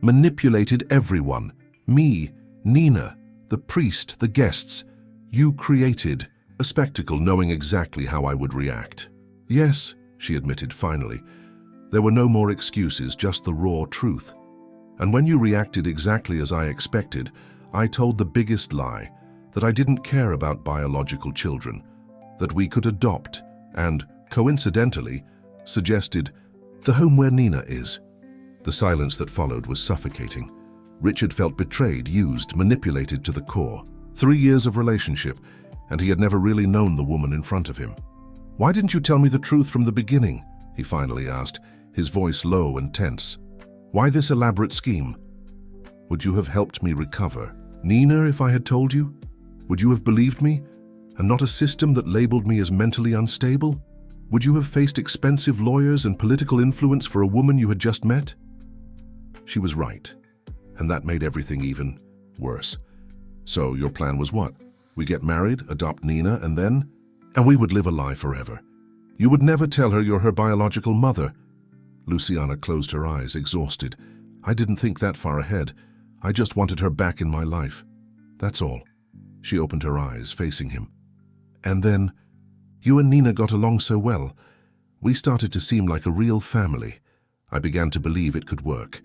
[SPEAKER 1] "Manipulated everyone. Me, Nina, the priest, the guests. You created a spectacle knowing exactly how I would react." "Yes," she admitted finally. There were no more excuses, just the raw truth. "And when you reacted exactly as I expected, I told the biggest lie, that I didn't care about biological children, that we could adopt, and, coincidentally, suggested the home where Nina is." The silence that followed was suffocating. Richard felt betrayed, used, manipulated to the core. 3 years of relationship, and he had never really known the woman in front of him. "Why didn't you tell me the truth from the beginning?" he finally asked, his voice low and tense. "Why this elaborate scheme? Would you have helped me recover Nina if I had told you? Would you have believed me, and not a system that labeled me as mentally unstable? Would you have faced expensive lawyers and political influence for a woman you had just met?" She was right, and that made everything even worse. "So your plan was what? We get married, adopt Nina, and then? And we would live a lie forever. You would never tell her you're her biological mother." Luciana closed her eyes, exhausted. "I didn't think that far ahead. I just wanted her back in my life. That's all." She opened her eyes, facing him. "And then, you and Nina got along so well. We started to seem like a real family. I began to believe it could work,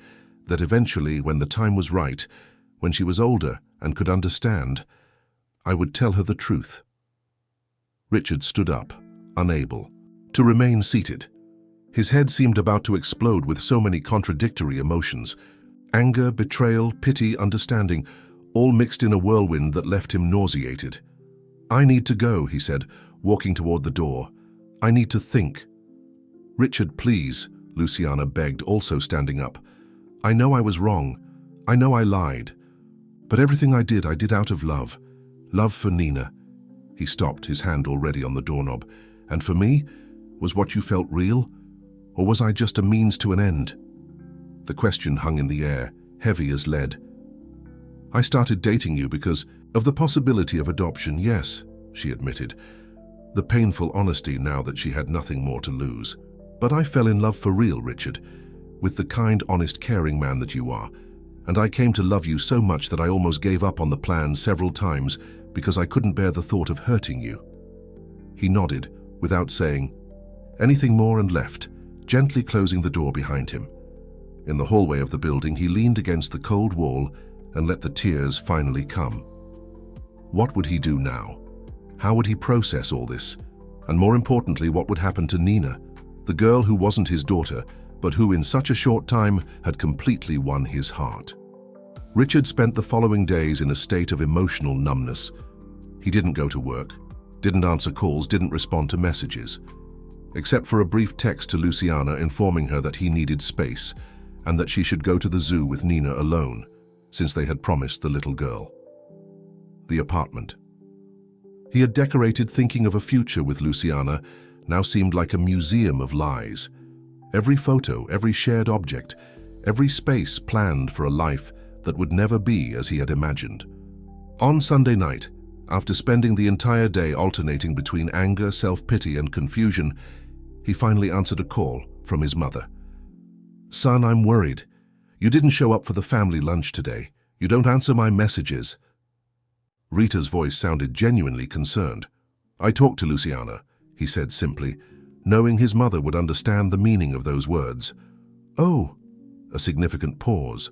[SPEAKER 1] that eventually, when the time was right, when she was older and could understand, I would tell her the truth." Richard stood up, unable to remain seated. His head seemed about to explode with so many contradictory emotions. Anger, betrayal, pity, understanding, all mixed in a whirlwind that left him nauseated. "I need to go," he said, walking toward the door. "I need to think." "Richard, please," Luciana begged, also standing up. "I know I was wrong. I know I lied. But everything I did out of love. Love for Nina." He stopped, his hand already on the doorknob. "And for me, was what you felt real? Or was I just a means to an end?" The question hung in the air, heavy as lead. "I started dating you because of the possibility of adoption, yes," she admitted, the painful honesty now that she had nothing more to lose. "But I fell in love for real, Richard, with the kind, honest, caring man that you are, and I came to love you so much that I almost gave up on the plan several times because I couldn't bear the thought of hurting you." He nodded, without saying anything more, and left, gently closing the door behind him. In the hallway of the building, he leaned against the cold wall and let the tears finally come. What would he do now? How would he process all this? And more importantly, what would happen to Nina, the girl who wasn't his daughter, but who in such a short time had completely won his heart? Richard spent the following days in a state of emotional numbness. He didn't go to work, didn't answer calls, didn't respond to messages, except for a brief text to Luciana informing her that he needed space and that she should go to the zoo with Nina alone, since they had promised the little girl. The apartment. He had decorated thinking of a future with Luciana now seemed like a museum of lies. Every photo, every shared object, every space planned for a life that would never be as he had imagined. On Sunday night, after spending the entire day alternating between anger, self-pity, and confusion, he finally answered a call from his mother. "Son, I'm worried. You didn't show up for the family lunch today. You don't answer my messages." Rita's voice sounded genuinely concerned. "I talked to Luciana," he said simply, knowing his mother would understand the meaning of those words. "Oh," a significant pause.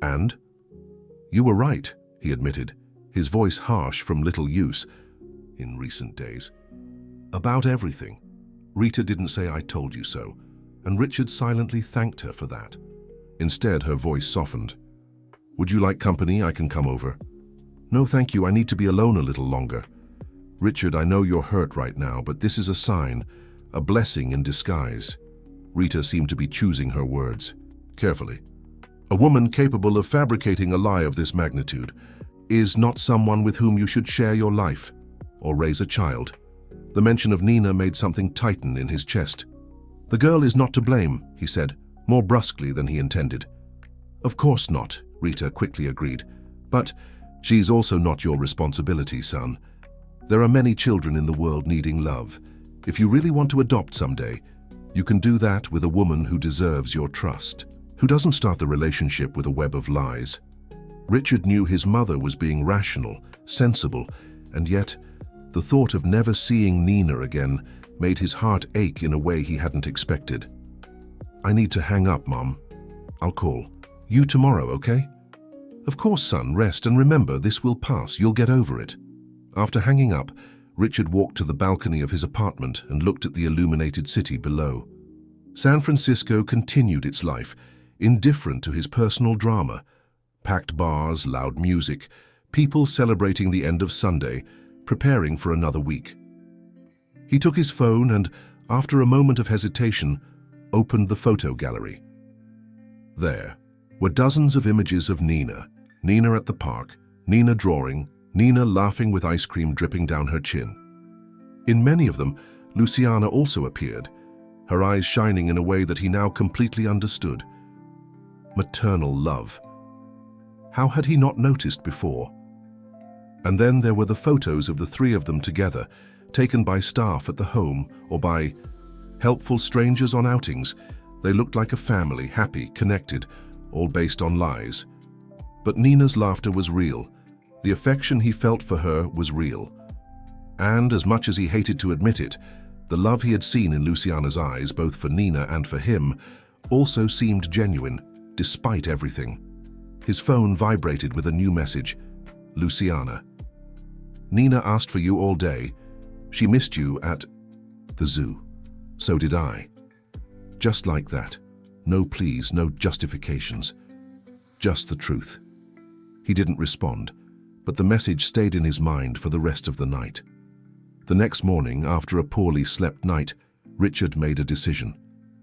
[SPEAKER 1] "And?" "You were right," he admitted, his voice harsh from little use in recent days. "About everything." Rita didn't say "I told you so," and Richard silently thanked her for that. Instead, her voice softened. "Would you like company? I can come over." "No, thank you. I need to be alone a little longer." "Richard, I know you're hurt right now, but this is a sign, a blessing in disguise." Rita seemed to be choosing her words carefully. "A woman capable of fabricating a lie of this magnitude is not someone with whom you should share your life or raise a child." The mention of Nina made something tighten in his chest. "The girl is not to blame," he said, more brusquely than he intended. "Of course not," Rita quickly agreed. "But she's also not your responsibility, son. There are many children in the world needing love. If you really want to adopt someday, you can do that with a woman who deserves your trust, who doesn't start the relationship with a web of lies." Richard knew his mother was being rational, sensible, and yet the thought of never seeing Nina again made his heart ache in a way he hadn't expected. "I need to hang up, Mom. I'll call you tomorrow, okay?" "Of course, son. Rest and remember, this will pass. You'll get over it." After hanging up, Richard walked to the balcony of his apartment and looked at the illuminated city below. San Francisco continued its life, indifferent to his personal drama. Packed bars, loud music, people celebrating the end of Sunday, preparing for another week. He took his phone and, after a moment of hesitation, opened the photo gallery. There were dozens of images of Nina. Nina at the park, Nina drawing, Nina laughing with ice cream dripping down her chin. In many of them, Luciana also appeared, her eyes shining in a way that he now completely understood. Maternal love. How had he not noticed before? And then there were the photos of the three of them together, taken by staff at the home or by helpful strangers on outings. They looked like a family, happy, connected, all based on lies. But Nina's laughter was real. The affection he felt for her was real. And, as much as he hated to admit it, the love he had seen in Luciana's eyes, both for Nina and for him, also seemed genuine, despite everything. His phone vibrated with a new message. "Luciana. Nina asked for you all day. She missed you at the zoo. So did I." Just like that. No pleas, no justifications. Just the truth. He didn't respond, but the message stayed in his mind for the rest of the night. The next morning, after a poorly slept night, Richard made a decision.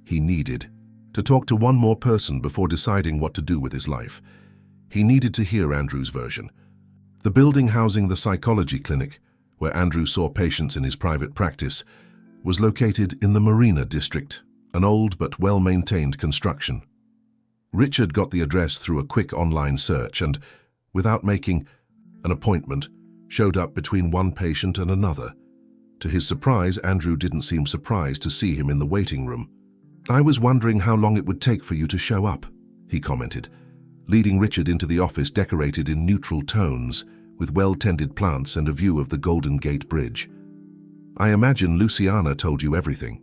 [SPEAKER 1] He needed to talk to one more person before deciding what to do with his life. He needed to hear Andrew's version. The building housing the psychology clinic, where Andrew saw patients in his private practice, was located in the Marina district, an old but well-maintained construction. Richard got the address through a quick online search and, without making an appointment, showed up between one patient and another. To his surprise, Andrew didn't seem surprised to see him in the waiting room. "I was wondering how long it would take for you to show up," he commented, leading Richard into the office decorated in neutral tones, with well-tended plants and a view of the Golden Gate Bridge. "I imagine Luciana told you everything."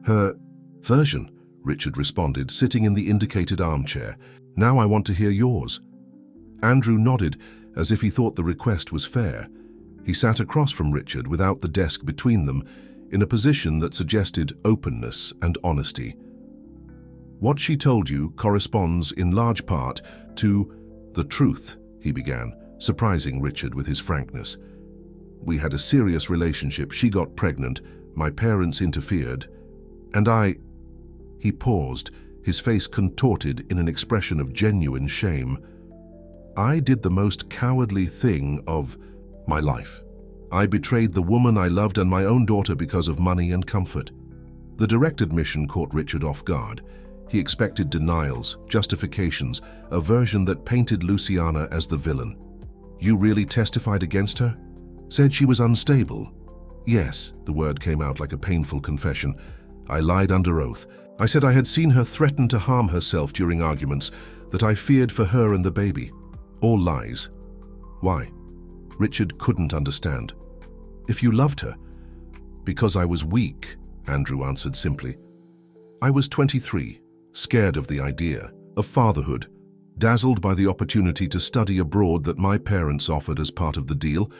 [SPEAKER 1] "Her version," Richard responded, sitting in the indicated armchair. "Now I want to hear yours." Andrew nodded, as if he thought the request was fair. He sat across from Richard without the desk between them, in a position that suggested openness and honesty. "What she told you corresponds in large part to the truth," he began, surprising Richard with his frankness. "We had a serious relationship. She got pregnant. My parents interfered. And I—" He paused, his face contorted in an expression of genuine shame. "I did the most cowardly thing of my life. I betrayed the woman I loved and my own daughter because of money and comfort." The direct admission caught Richard off guard. He expected denials, justifications, a version that painted Luciana as the villain. "You really testified against her? Said she was unstable?" "Yes," the word came out like a painful confession. "I lied under oath. I said I had seen her threaten to harm herself during arguments, that I feared for her and the baby. All lies." "Why?" Richard couldn't understand. "If you loved her." "Because I was weak," Andrew answered simply. "I was 23, scared of the idea of fatherhood, dazzled by the opportunity to study abroad that my parents offered as part of the deal,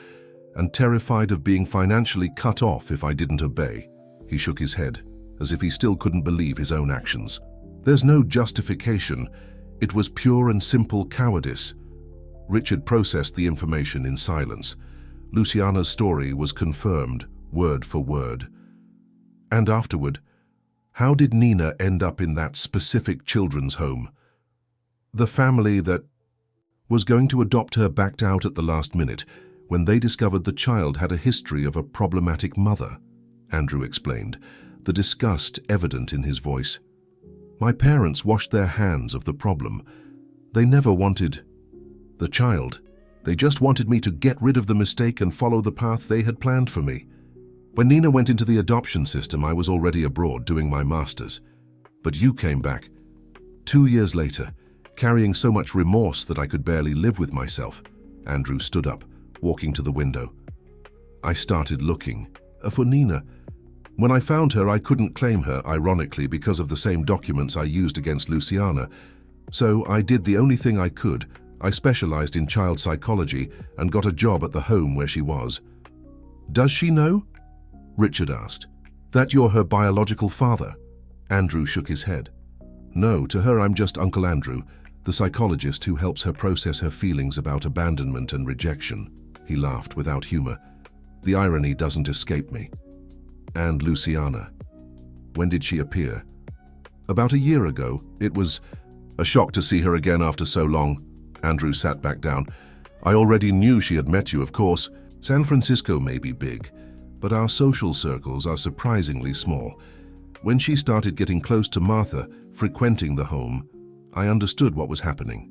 [SPEAKER 1] and terrified of being financially cut off if I didn't obey." He shook his head, as if he still couldn't believe his own actions. "There's no justification. It was pure and simple cowardice." Richard processed the information in silence. Luciana's story was confirmed, word for word. "And afterward, how did Nina end up in that specific children's home? The family that was going to adopt her backed out at the last minute when they discovered the child had a history of a problematic mother," Andrew explained, the disgust evident in his voice. "My parents washed their hands of the problem. They never wanted the child. They just wanted me to get rid of the mistake and follow the path they had planned for me. When Nina went into the adoption system, I was already abroad doing my master's. But you came back, 2 years later, carrying so much remorse that I could barely live with myself." Andrew stood up, walking to the window. "I started looking for Nina. When I found her, I couldn't claim her, ironically, because of the same documents I used against Luciana. So I did the only thing I could. I specialized in child psychology and got a job at the home where she was." "Does she know?" Richard asked. "That you're her biological father?" Andrew shook his head. "No, to her I'm just Uncle Andrew, the psychologist who helps her process her feelings about abandonment and rejection." He laughed without humor. "The irony doesn't escape me." "And Luciana? When did she appear?" "About a year ago. It was a shock to see her again after so long." Andrew sat back down. "I already knew she had met you, of course. San Francisco may be big, but our social circles are surprisingly small. When she started getting close to Martha, frequenting the home, I understood what was happening."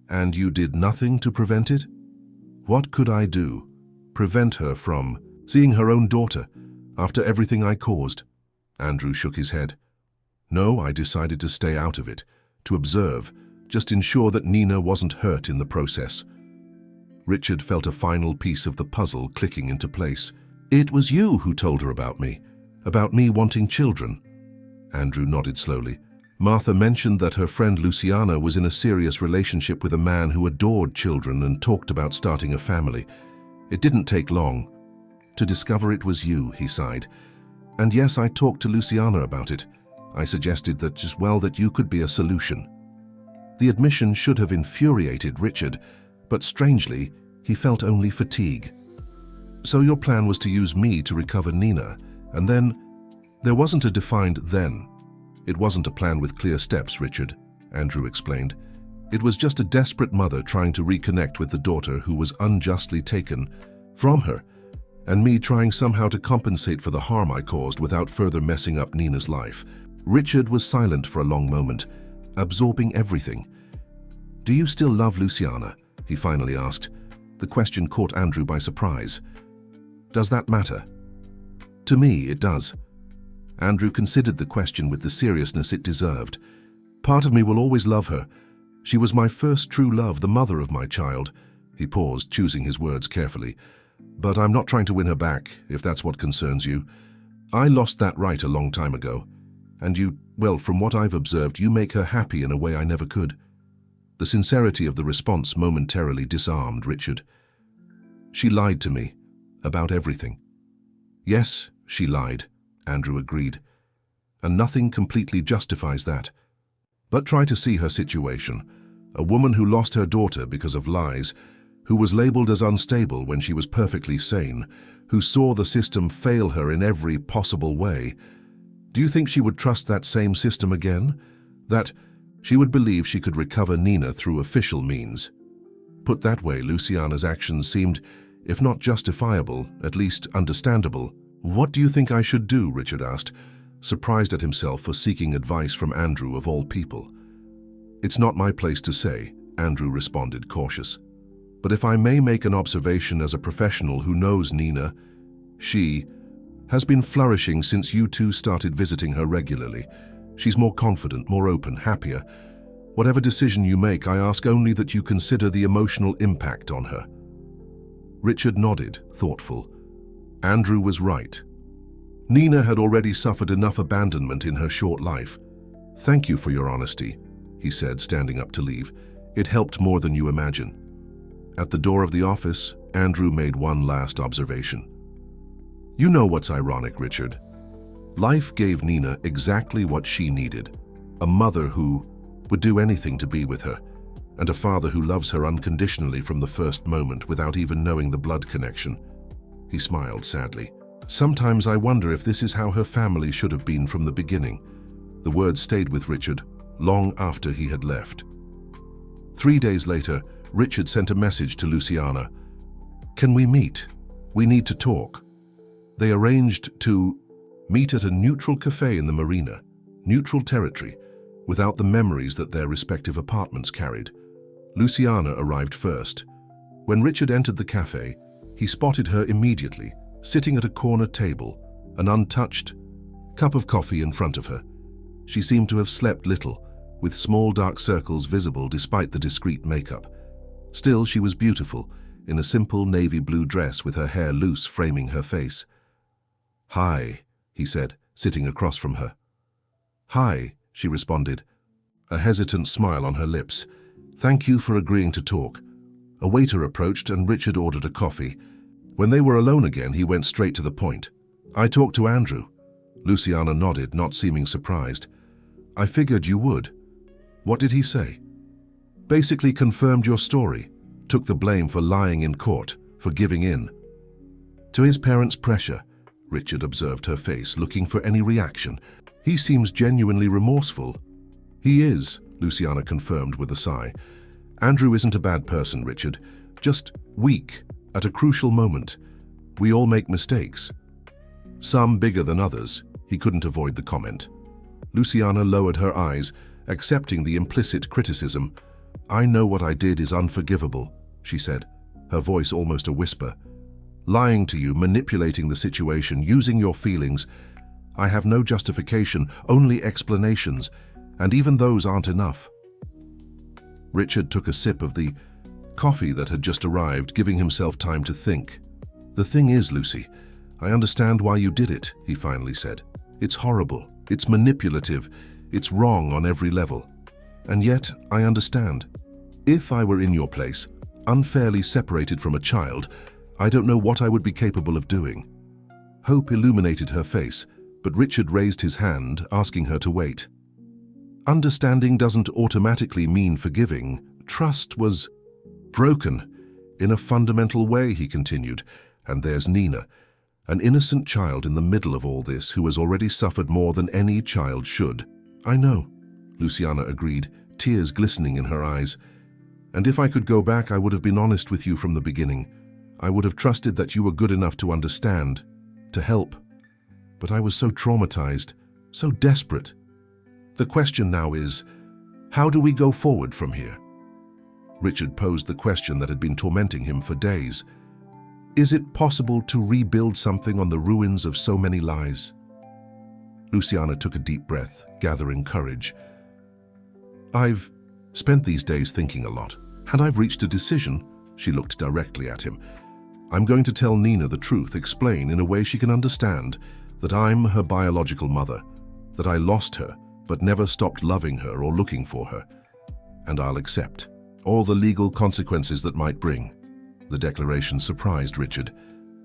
[SPEAKER 1] "And you did nothing to prevent it?" "What could I do? Prevent her from seeing her own daughter after everything I caused?" Andrew shook his head. "No, I decided to stay out of it, to observe, just ensure that Nina wasn't hurt in the process." Richard felt a final piece of the puzzle clicking into place. "It was you who told her about me wanting children." Andrew nodded slowly. "Martha mentioned that her friend Luciana was in a serious relationship with a man who adored children and talked about starting a family. It didn't take long to discover it was you," he sighed. "And yes, I talked to Luciana about it. I suggested that you could be a solution." The admission should have infuriated Richard, but strangely, he felt only fatigue. "So your plan was to use me to recover Nina, and then—" "There wasn't a defined then. It wasn't a plan with clear steps, Richard," Andrew explained. "It was just a desperate mother trying to reconnect with the daughter who was unjustly taken from her, and me trying somehow to compensate for the harm I caused without further messing up Nina's life." Richard was silent for a long moment, absorbing everything. "Do you still love Luciana?" he finally asked. The question caught Andrew by surprise. "Does that matter?" "To me, it does." Andrew considered the question with the seriousness it deserved. "Part of me will always love her. She was my first true love, the mother of my child." He paused, choosing his words carefully. "But I'm not trying to win her back, if that's what concerns you. I lost that right a long time ago, and you Well, from what I've observed, you make her happy in a way I never could." The sincerity of the response momentarily disarmed Richard. "She lied to me about everything." "Yes, she lied," Andrew agreed. "And nothing completely justifies that. But try to see her situation. A woman who lost her daughter because of lies, who was labeled as unstable when she was perfectly sane, who saw the system fail her in every possible way. Do you think she would trust that same system again? That she would believe she could recover Nina through official means?" Put that way, Luciana's actions seemed, if not justifiable, at least understandable. "What do you think I should do?" Richard asked, surprised at himself for seeking advice from Andrew of all people. "It's not my place to say," Andrew responded, cautious. "But if I may make an observation as a professional who knows Nina, she has been flourishing since you two started visiting her regularly. She's more confident, more open, happier. Whatever decision you make, I ask only that you consider the emotional impact on her." Richard nodded, thoughtful. Andrew was right. Nina had already suffered enough abandonment in her short life. "Thank you for your honesty," he said, standing up to leave. "It helped more than you imagine." At the door of the office, Andrew made one last observation. "You know what's ironic, Richard? Life gave Nina exactly what she needed. A mother who would do anything to be with her, and a father who loves her unconditionally from the first moment without even knowing the blood connection." He smiled sadly. "Sometimes I wonder if this is how her family should have been from the beginning." The words stayed with Richard long after he had left. 3 days later, Richard sent a message to Luciana. "Can we meet? We need to talk." They arranged to meet at a neutral cafe in the marina, neutral territory, without the memories that their respective apartments carried. Luciana arrived first. When Richard entered the cafe, he spotted her immediately, sitting at a corner table, an untouched cup of coffee in front of her. She seemed to have slept little, with small dark circles visible despite the discreet makeup. Still, she was beautiful, in a simple navy blue dress with her hair loose framing her face. "Hi," he said, sitting across from her. "Hi," she responded, a hesitant smile on her lips. "Thank you for agreeing to talk." A waiter approached and Richard ordered a coffee. When they were alone again, he went straight to the point. "I talked to Andrew." Luciana nodded, not seeming surprised. "I figured you would. What did he say?" "Basically confirmed your story, took the blame for lying in court, for giving in to his parents' pressure." Richard observed her face, looking for any reaction. "He seems genuinely remorseful." "He is," Luciana confirmed with a sigh. "Andrew isn't a bad person, Richard. Just weak at a crucial moment. We all make mistakes. Some bigger than others." He couldn't avoid the comment. Luciana lowered her eyes, accepting the implicit criticism. "I know what I did is unforgivable," she said, her voice almost a whisper. "Lying to you, manipulating the situation, using your feelings. I have no justification, only explanations, and even those aren't enough." Richard took a sip of the coffee that had just arrived, giving himself time to think. "The thing is, Lucy, I understand why you did it," he finally said. "It's horrible, it's manipulative, it's wrong on every level. And yet, I understand. If I were in your place, unfairly separated from a child, I don't know what I would be capable of doing." Hope illuminated her face, but Richard raised his hand, asking her to wait. "Understanding doesn't automatically mean forgiving. Trust was broken in a fundamental way," he continued. "And there's Nina, an innocent child in the middle of all this who has already suffered more than any child should." "I know," Luciana agreed, tears glistening in her eyes. "And if I could go back, I would have been honest with you from the beginning. I would have trusted that you were good enough to understand, to help. But I was so traumatized, so desperate. The question now is, how do we go forward from here?" Richard posed the question that had been tormenting him for days. Is it possible to rebuild something on the ruins of so many lies? Luciana took a deep breath, gathering courage. "I've spent these days thinking a lot, and I've reached a decision." She looked directly at him. "I'm going to tell Nina the truth, explain in a way she can understand that I'm her biological mother, that I lost her, but never stopped loving her or looking for her. And I'll accept all the legal consequences that might bring. The declaration surprised Richard.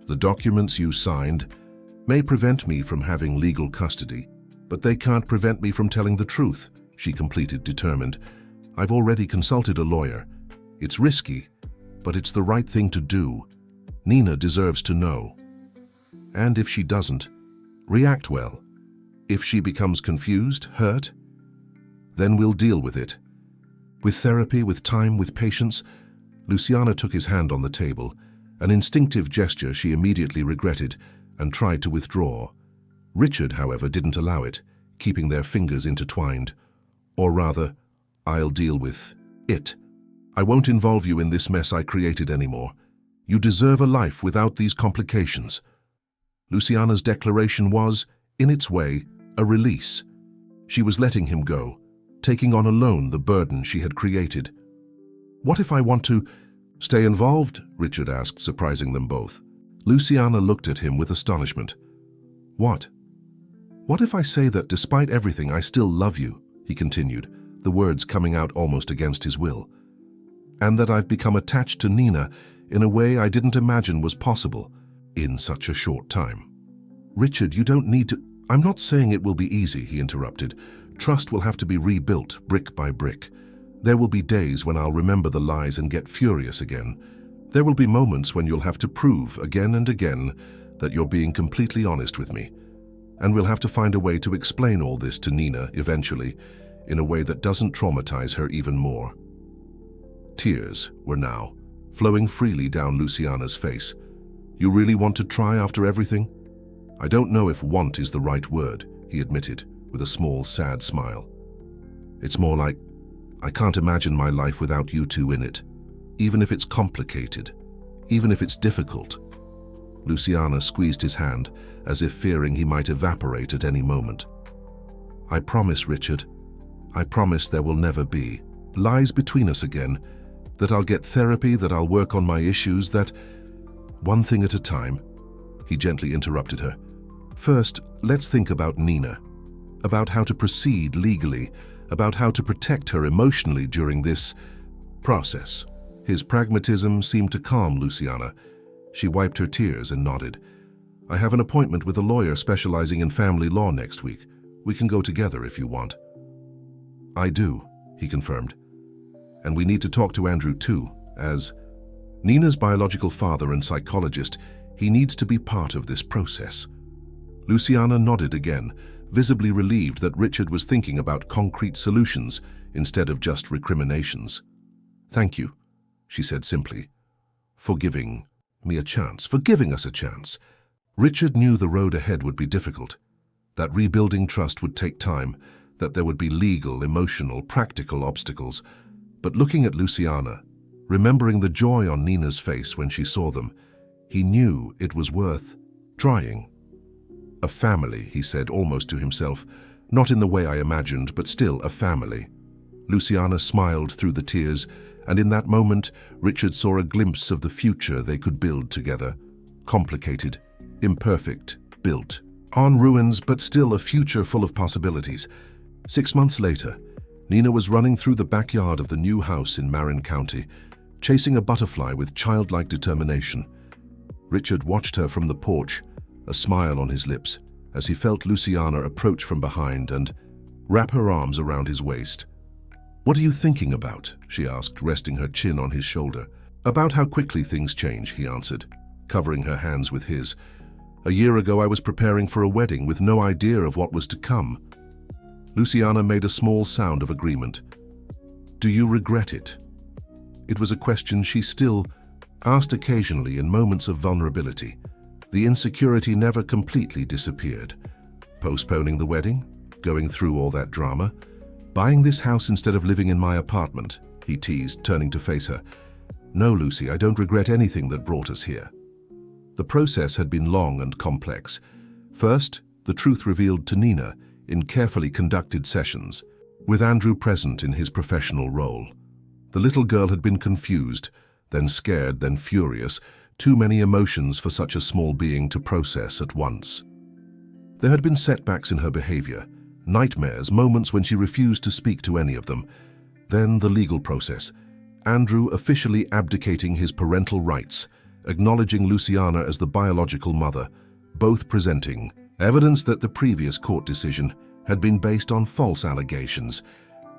[SPEAKER 1] The documents you signed may prevent me from having legal custody, but they can't prevent me from telling the truth, she completed, determined. I've already consulted a lawyer. It's risky, but it's the right thing to do. Nina deserves to know. And if she doesn't, react well. If she becomes confused, hurt, then we'll deal with it. With therapy, with time, with patience. Luciana took his hand on the table, an instinctive gesture she immediately regretted, and tried to withdraw. Richard, however, didn't allow it, keeping their fingers intertwined. Or rather, I'll deal with it. I won't involve you in this mess I created anymore. You deserve a life without these complications. Luciana's declaration was, in its way, a release. She was letting him go, taking on alone the burden she had created. What if I want to stay involved? Richard asked, surprising them both. Luciana looked at him with astonishment. What? What if I say that despite everything I still love you, he continued, the words coming out almost against his will, and that I've become attached to Nina in a way I didn't imagine was possible in such a short time. Richard, you don't need to— I'm not saying it will be easy, he interrupted. Trust will have to be rebuilt brick by brick. There will be days when I'll remember the lies and get furious again. There will be moments when you'll have to prove again and again that you're being completely honest with me. And we'll have to find a way to explain all this to Nina eventually, in a way that doesn't traumatize her even more. Tears were now flowing freely down Luciana's face. You really want to try after everything? I don't know if want is the right word, he admitted, with a small, sad smile. It's more like, I can't imagine my life without you two in it, even if it's complicated, even if it's difficult. Luciana squeezed his hand, as if fearing he might evaporate at any moment. I promise, Richard, I promise there will never be lies between us again, that I'll get therapy, that I'll work on my issues, that— One thing at a time, he gently interrupted her. First, let's think about Nina, about how to proceed legally, about how to protect her emotionally during this process. His pragmatism seemed to calm Luciana. She wiped her tears and nodded. I have an appointment with a lawyer specializing in family law next week. We can go together if you want. I do, he confirmed. And we need to talk to Andrew too, as Nina's biological father and psychologist. He needs to be part of this process. Luciana nodded again, visibly relieved that Richard was thinking about concrete solutions instead of just recriminations. Thank you, she said simply, for giving me a chance, for giving us a chance. Richard knew the road ahead would be difficult, that rebuilding trust would take time, that there would be legal, emotional, practical obstacles. But looking at Luciana, remembering the joy on Nina's face when she saw them, he knew it was worth trying. A family, he said almost to himself, not in the way I imagined, but still a family. Luciana smiled through the tears, and in that moment, Richard saw a glimpse of the future they could build together. Complicated, imperfect, built on ruins, but still a future full of possibilities. 6 months later, Nina was running through the backyard of the new house in Marin County, chasing a butterfly with childlike determination. Richard watched her from the porch, a smile on his lips, as he felt Luciana approach from behind and wrap her arms around his waist. What are you thinking about? She asked, resting her chin on his shoulder. About how quickly things change, he answered, covering her hands with his. A year ago I was preparing for a wedding with no idea of what was to come. Luciana made a small sound of agreement. Do you regret it? It was a question she still asked occasionally in moments of vulnerability. The insecurity never completely disappeared. Postponing the wedding? Going through all that drama? Buying this house instead of living in my apartment? He teased, turning to face her. No, Lucy, I don't regret anything that brought us here. The process had been long and complex. First, the truth revealed to Nina in carefully conducted sessions, with Andrew present in his professional role. The little girl had been confused, then scared, then furious, too many emotions for such a small being to process at once. There had been setbacks in her behavior, nightmares, moments when she refused to speak to any of them. Then the legal process. Andrew officially abdicating his parental rights, acknowledging Luciana as the biological mother, both presenting evidence that the previous court decision had been based on false allegations.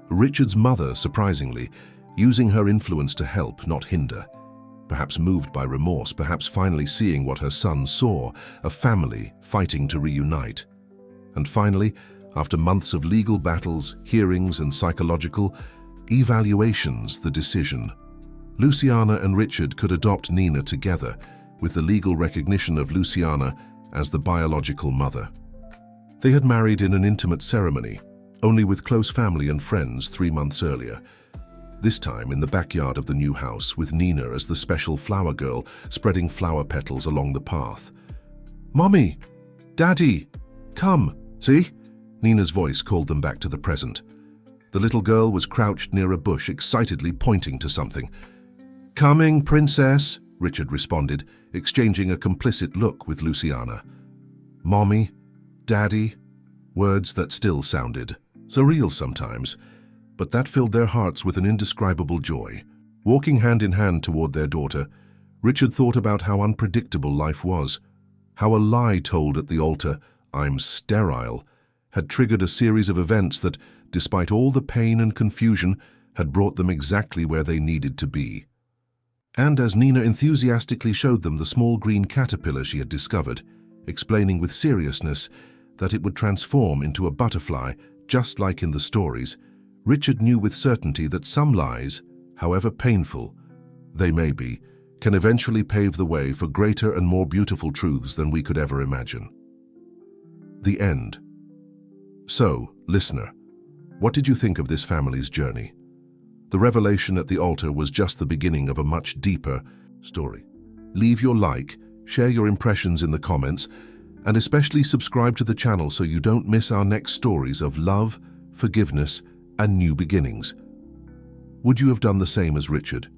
[SPEAKER 1] Richard's mother, surprisingly, using her influence to help, not hinder. Perhaps moved by remorse, perhaps finally seeing what her son saw, a family fighting to reunite. And finally, after months of legal battles, hearings, and psychological evaluations, the decision. Luciana and Richard could adopt Nina together, with the legal recognition of Luciana as the biological mother. They had married in an intimate ceremony, only with close family and friends 3 months earlier. This time in the backyard of the new house, with Nina as the special flower girl spreading flower petals along the path. "Mommy! Daddy! Come! See?" Nina's voice called them back to the present. The little girl was crouched near a bush, excitedly pointing to something. "Coming, princess," Richard responded, exchanging a complicit look with Luciana. "Mommy, Daddy," words that still sounded surreal sometimes, but that filled their hearts with an indescribable joy. Walking hand in hand toward their daughter, Richard thought about how unpredictable life was, how a lie told at the altar, "I'm sterile," had triggered a series of events that, despite all the pain and confusion, had brought them exactly where they needed to be. And as Nina enthusiastically showed them the small green caterpillar she had discovered, explaining with seriousness that it would transform into a butterfly, just like in the stories, Richard knew with certainty that some lies, however painful they may be, can eventually pave the way for greater and more beautiful truths than we could ever imagine. The end. So, listener, what did you think of this family's journey? The revelation at the altar was just the beginning of a much deeper story. Leave your like, share your impressions in the comments, and especially subscribe to the channel so you don't miss our next stories of love, forgiveness, and new beginnings. Would you have done the same as Richard?